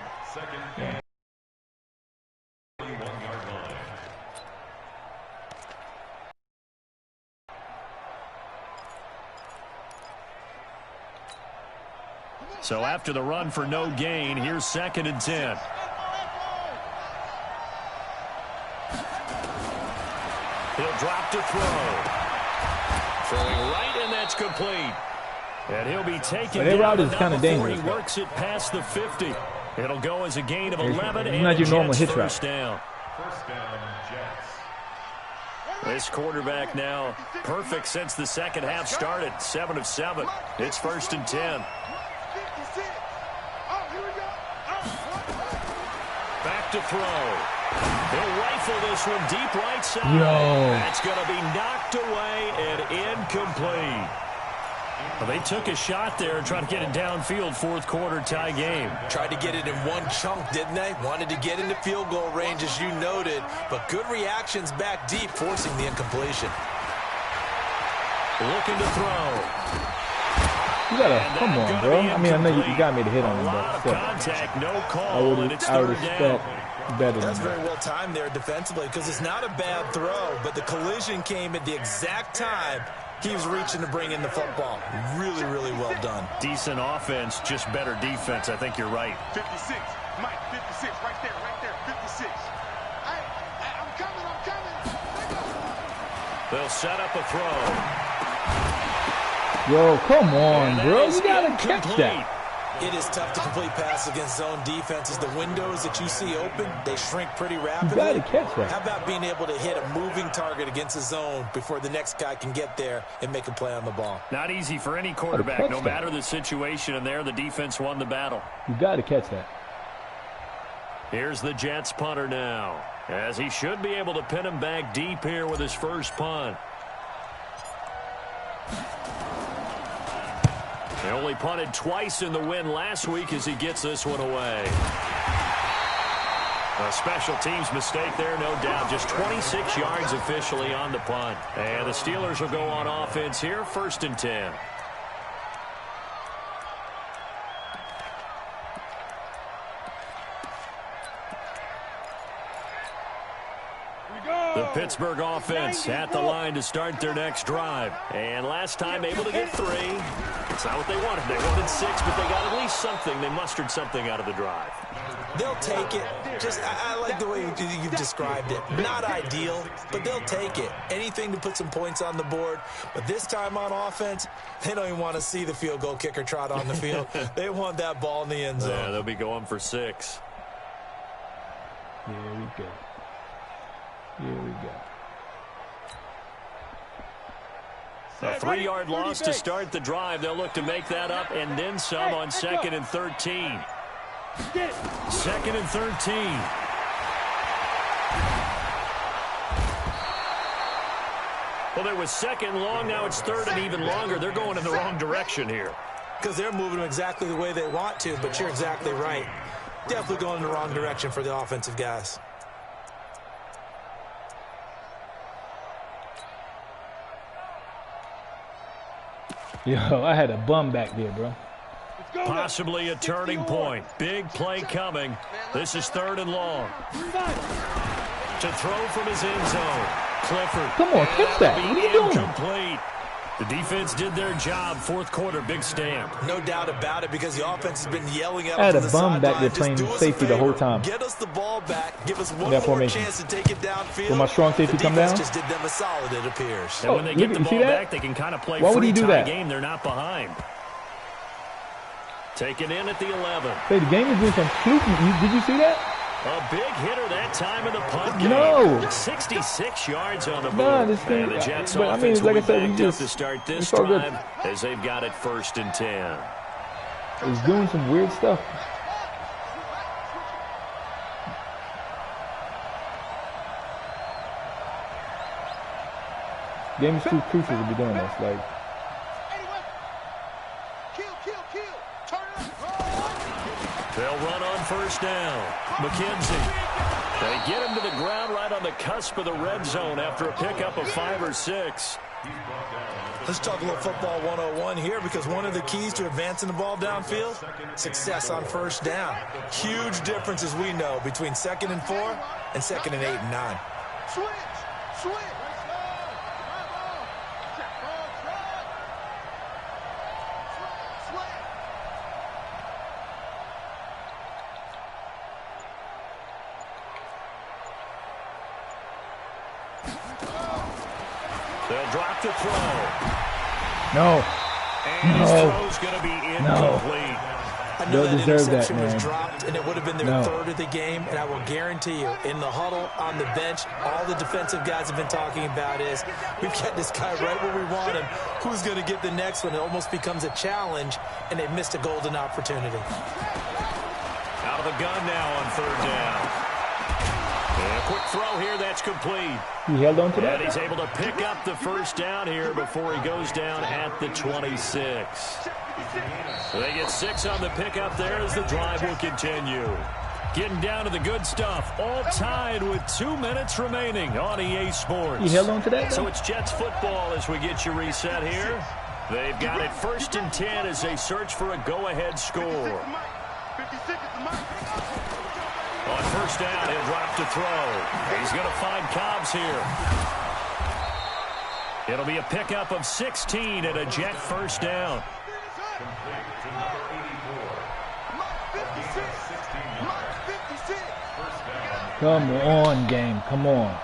Speaker 4: So after the run for no gain, here's 2nd and 10. He'll drop to throw. Throwing right, and that's complete. And he'll be taken down.
Speaker 7: Route is kind of dangerous.
Speaker 4: He works it past the 50. It'll go as a gain of 11.
Speaker 7: It's not your normal hitch route.
Speaker 8: First down, Jets.
Speaker 4: This quarterback now perfect since the second half started. 7 of 7. It's 1st and 10. Back to throw. He'll rifle this one deep right side. That's going to be knocked away and incomplete. Well, they took a shot there and tried to get it downfield. 4th quarter tie game.
Speaker 5: Tried to get it in one chunk, didn't they? Wanted to get into field goal range, as you noted, but good reactions back deep, forcing the incompletion.
Speaker 4: Looking to throw.
Speaker 7: You gotta, come on, bro. I mean, I know you got me to hit on him,
Speaker 4: but still. Contact, no call,
Speaker 7: I would expect better.
Speaker 5: That's very well timed there defensively, because it's not a bad throw, but the collision came at the exact time he was reaching to bring in the football. Really, really well done.
Speaker 4: Decent offense, just better defense. I think you're right.
Speaker 3: 56, Mike, 56, right there, 56. I'm coming.
Speaker 4: They'll set up a throw.
Speaker 7: Yo, come on, bro. You gotta catch that.
Speaker 5: It is tough to complete passes against zone defenses. The windows that you see open, they shrink pretty rapidly.
Speaker 7: You gotta catch that.
Speaker 5: How about being able to hit a moving target against a zone before the next guy can get there and make a play on the ball?
Speaker 4: Not easy for any quarterback. No matter the situation, and there the defense won the battle.
Speaker 7: You gotta catch that.
Speaker 4: Here's the Jets punter now, as he should be able to pin him back deep here with his first punt. They only punted twice in the win last week as he gets this one away. A special teams mistake there, no doubt. Just 26 yards officially on the punt. And the Steelers will go on offense here, 1st and 10. The Pittsburgh offense at the line to start their next drive. And last time able to get 3. It's not what they wanted. They wanted 6, but they got at least something. They mustered something out of the drive.
Speaker 5: They'll take it. I like the way you described it. Not ideal, but they'll take it. Anything to put some points on the board. But this time on offense, they don't even want to see the field goal kicker trot on the field. They want that ball in the end zone.
Speaker 4: Yeah, they'll be going for 6.
Speaker 7: Here we go. Here we go.
Speaker 4: A 3-yard loss to start the drive. They'll look to make that up and then some on 2nd and 13. 2nd and 13. Well, there was 2nd long. Now it's 3rd and even longer. They're going in the wrong direction here.
Speaker 5: Because they're moving them exactly the way they want to, but you're exactly right. Definitely going in the wrong direction for the offensive guys.
Speaker 7: Yo, I had a bum back there, bro.
Speaker 4: Possibly a turning point. Big play coming. This is 3rd and long. To throw from his end zone. Clifford.
Speaker 7: Come on, catch that. What are you doing?
Speaker 4: Incomplete. The defense did their job. 4th quarter, big stamp.
Speaker 5: No doubt about it, because the offense has been yelling out.
Speaker 7: I had a bum back there playing safety the whole time.
Speaker 5: Get us the ball back. Give us one more chance to take it downfield.
Speaker 7: Will my strong safety come down?
Speaker 5: Just did them a solid, it appears.
Speaker 4: And when they get the ball back, they can kind of play free tie game. They're not behind. Taken in at the 11.
Speaker 7: Hey, the game is doing some fluky. Did you see that?
Speaker 4: A big hitter that time in the punt game.
Speaker 7: No.
Speaker 4: 66 yards on the board.
Speaker 7: Nah, this thing.
Speaker 4: And the Jets
Speaker 7: but I mean, like I said, we just
Speaker 4: to start this drive as they've got it 1st and 10.
Speaker 7: It's doing some weird stuff. Game is too crucial to be doing this. Like.
Speaker 4: They'll run on 1st down. McKenzie. They get him to the ground right on the cusp of the red zone after a pickup of 5 or 6.
Speaker 5: Let's talk a little football 101 here, because one of the keys to advancing the ball downfield, success on 1st down. Huge difference, as we know, between 2nd and 4 and 2nd and 8 and 9. Switch.
Speaker 4: They'll drop the throw.
Speaker 7: No.
Speaker 4: And his throw's going to be incomplete.
Speaker 5: I know that interception was dropped, and it would have been their 3rd of the game, and I will guarantee you, in the huddle, on the bench, all the defensive guys have been talking about is, we've got this guy right where we want him. Who's going to get the next one? It almost becomes a challenge, and they missed a golden opportunity.
Speaker 4: Out of the gun now on 3rd down. And a quick throw here, that's complete.
Speaker 7: He held on to that.
Speaker 4: And he's able to pick up the 1st down here before he goes down at the 26. They get 6 on the pickup there as the drive will continue. Getting down to the good stuff. All tied with 2 minutes remaining on EA Sports.
Speaker 7: He held on to that.
Speaker 4: So it's Jets football as we get you reset here. They've got it 1st and 10 as they search for a go-ahead score. On 1st down, he'll drop to throw. He's going to find Cobbs here. It'll be a pickup of 16 and a Jet 1st down.
Speaker 7: Come on, game. Come on.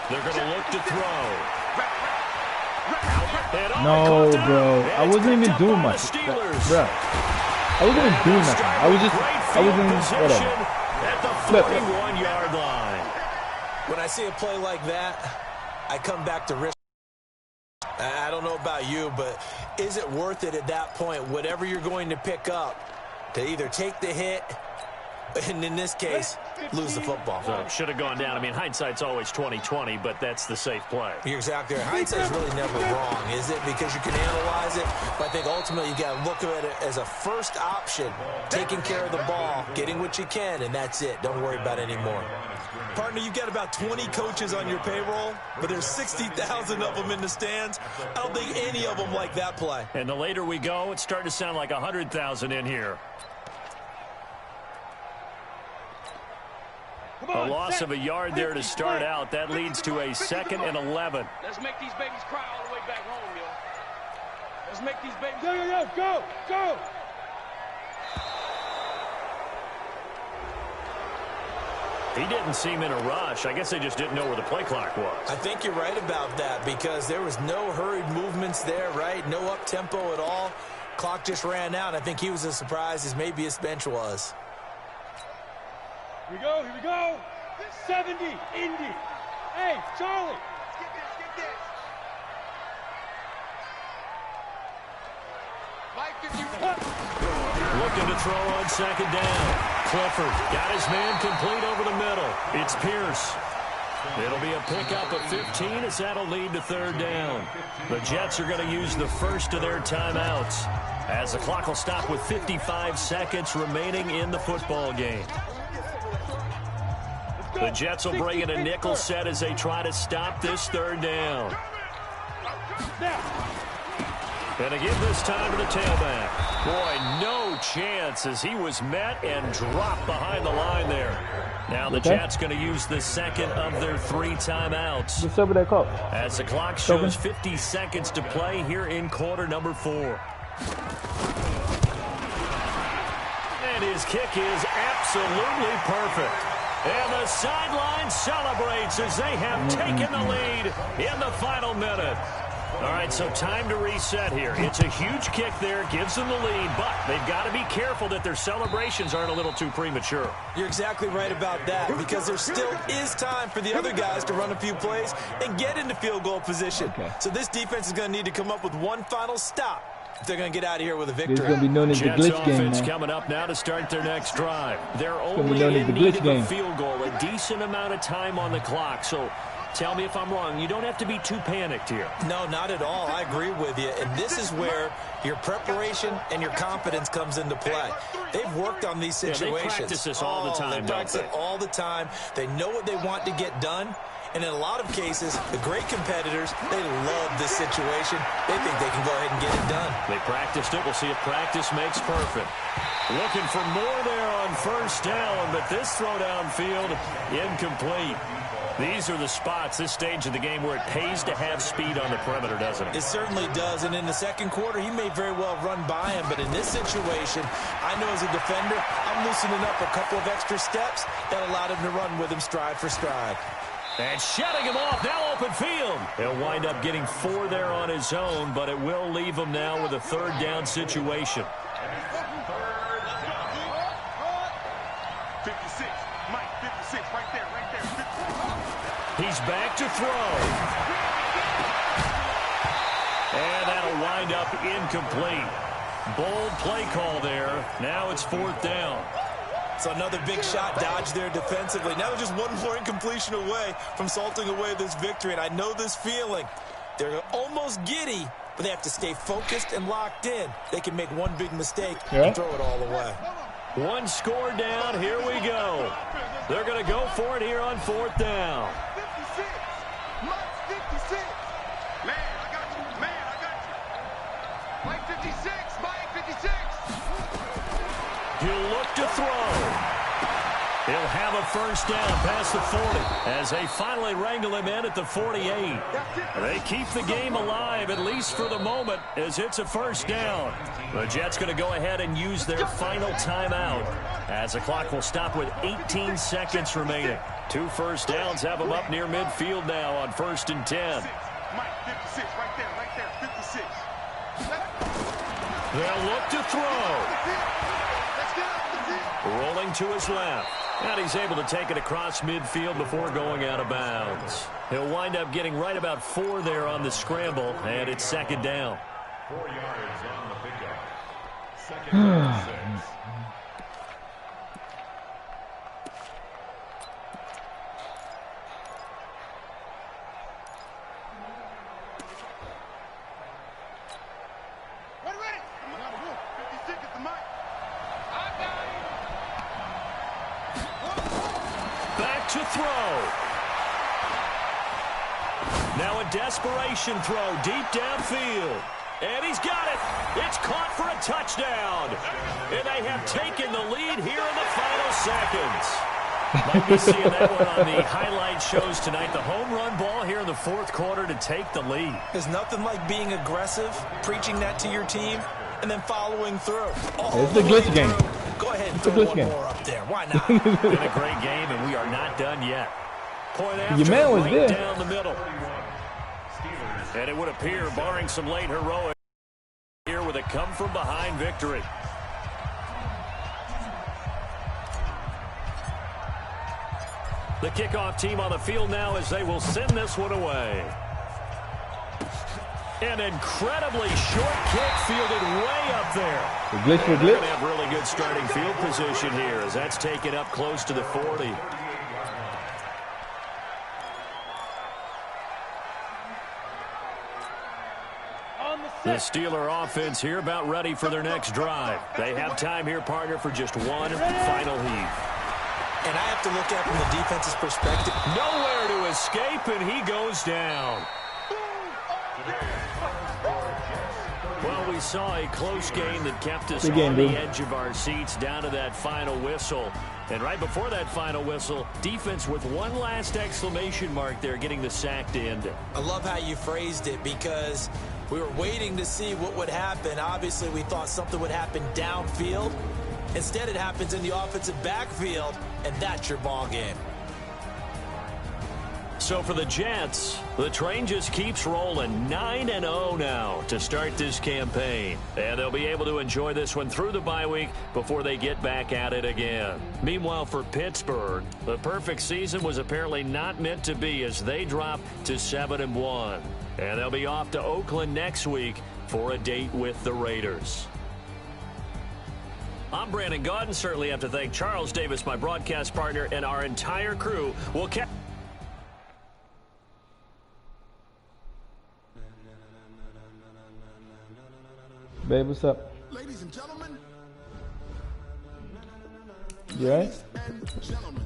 Speaker 4: They're going to look to throw.
Speaker 7: No, bro. I wasn't even doing much. Bro. I wasn't even doing nothing. I was in whatever.
Speaker 4: At the 41-yard line.
Speaker 5: When I see a play like that, I come back to risk. I don't know about you, but is it worth it at that point, whatever you're going to pick up, to either take the hit, and in this case, lose the football?
Speaker 4: So should have gone down. I mean, hindsight's always 20/20, but that's the safe play.
Speaker 5: You're exactly right. Hindsight's really never wrong, is it? Because you can analyze it, but I think ultimately you got to look at it as a first option, taking care of the ball, getting what you can, and that's it. Don't worry about it anymore. Partner, you've got about 20 coaches on your payroll, but there's 60,000 of them in the stands. I don't think any of them like that play.
Speaker 4: And the later we go, it's starting to sound like 100,000 in here. A loss of a yard there to start out. That leads to a 2nd and 11.
Speaker 3: Let's make these babies cry all the way back home, yo. Let's make these babies... Go!
Speaker 4: He didn't seem in a rush. I guess they just didn't know where the play clock was.
Speaker 5: I think you're right about that, because there was no hurried movements there, right? No up-tempo at all. Clock just ran out. I think he was as surprised as maybe his bench was.
Speaker 3: Here we go. 70, Indy. Hey, Charlie. Get this.
Speaker 4: Looking to throw on 2nd down. Clifford got his man complete over the middle. It's Pierce. It'll be a pickup of 15 as that'll lead to 3rd down. The Jets are going to use the first of their timeouts as the clock will stop with 55 seconds remaining in the football game. The Jets will bring in a nickel set as they try to stop this third down. And to give this time to the tailback. Boy, no chance as he was met and dropped behind the line there. Now the Jets going to use the second of their 3 timeouts.
Speaker 7: What's up with that call?
Speaker 4: As the clock shows 50 seconds to play here in quarter number 4. And his kick is absolutely perfect. And the sideline celebrates as they have taken the lead in the final minute. All right, so time to reset here. It's a huge kick there, gives them the lead, but they've got to be careful that their celebrations aren't a little too premature.
Speaker 5: You're exactly right about that, because there still is time for the other guys to run a few plays and get into field goal position. So this defense is going to need to come up with one final stop if they're going to get out of here with a victory.
Speaker 7: It's going to be known as the glitch game, man.
Speaker 4: Coming up now to start their next drive. They're only in need of a field goal, a decent amount of time on the clock, so tell me if I'm wrong. You don't have to be too panicked here.
Speaker 5: No, not at all. I agree with you. And this is where your preparation and your confidence comes into play. They've worked on these situations.
Speaker 4: They practice this all the time.
Speaker 5: They practice it all the time. They know what they want to get done. And in a lot of cases, the great competitors, they love this situation. They think they can go ahead and get it done.
Speaker 4: They practiced it. We'll see if practice makes perfect. Looking for more there on first down, but this throw downfield, incomplete. These are the spots, this stage of the game, where it pays to have speed on the perimeter, doesn't it?
Speaker 5: It certainly does, and in the second quarter, he may very well run by him, but in this situation, I know as a defender, I'm loosening up a couple of extra steps that allowed him to run with him stride for stride.
Speaker 4: And shutting him off, now open field. He'll wind up getting 4 there on his own, but it will leave him now with a third down situation.
Speaker 2: 56, Mike, 56, right there, 56.
Speaker 4: He's back to throw. And that'll wind up incomplete. Bold play call there. Now it's 4th down.
Speaker 5: So another big shot dodged there defensively. Now they're just one more incompletion away from salting away this victory. And I know this feeling. They're almost giddy, but they have to stay focused and locked in. They can make one big mistake and throw it all away.
Speaker 4: 1 score down. Here we go. They're going to go for it here on 4th down.
Speaker 3: 56. Mike 56. Man, I got you. Man, I got you. Mike 56. Mike 56.
Speaker 4: He'll look to throw. He'll have a first down past the 40 as they finally wrangle him in at the 48. They keep the game alive, at least for the moment, as it's a first down. The Jets going to go ahead and use their final timeout as the clock will stop with 18 seconds remaining. 2 first downs have them up near midfield now on 1st and 10.
Speaker 2: Mike, 56, right there, 56.
Speaker 4: They'll look to throw. Rolling to his left. And he's able to take it across midfield before going out of bounds. He'll wind up getting right about 4 there on the scramble, and it's 2nd down.
Speaker 8: 4 yards on the pickup. 2nd and 6.
Speaker 4: To throw. Now a desperation throw deep downfield. And he's got it. It's caught for a touchdown. And they have taken the lead here in the final seconds. Might be seeing that one on the highlight shows tonight. The home run ball here in the 4th quarter to take the lead.
Speaker 5: There's nothing like being aggressive, preaching that to your team, and then following through.
Speaker 7: It's the glitch game.
Speaker 5: Go ahead and throw one more up there. Why not?
Speaker 4: Been a great game, and we are not done yet. Point after
Speaker 7: Your man was
Speaker 4: right
Speaker 7: there.
Speaker 4: Down the middle. And it would appear, barring some late heroics, here with a come-from-behind victory. The kickoff team on the field now as they will send this one away. An incredibly short kick fielded way up there.
Speaker 7: The glitch for
Speaker 4: They're
Speaker 7: glitch.
Speaker 4: going to have really good starting field position here as that's taken up close to the 40. The Steeler offense here about ready for their next drive. They have time here, partner, for just one final heave.
Speaker 5: And I have to look at it from the defense's perspective.
Speaker 4: Nowhere to escape, and he goes down. Well, we saw a close game that kept us on the edge of our seats down to that final whistle. And right before that final whistle, defense with one last exclamation mark there, getting the sack to end it.
Speaker 5: I love how you phrased it because we were waiting to see what would happen. Obviously, we thought something would happen downfield. Instead, it happens in the offensive backfield, and that's your ball game.
Speaker 4: So for the Jets, the train just keeps rolling. 9-0 now to start this campaign. And they'll be able to enjoy this one through the bye week before they get back at it again. Meanwhile, for Pittsburgh, the perfect season was apparently not meant to be as they drop to 7-1. And they'll be off to Oakland next week for a date with the Raiders. I'm Brandon Gaudin. Certainly have to thank Charles Davis, my broadcast partner, and our entire crew. We'll catch.
Speaker 7: Babe, what's up?
Speaker 2: Ladies and gentlemen.
Speaker 7: You all right?
Speaker 2: Ladies and gentlemen.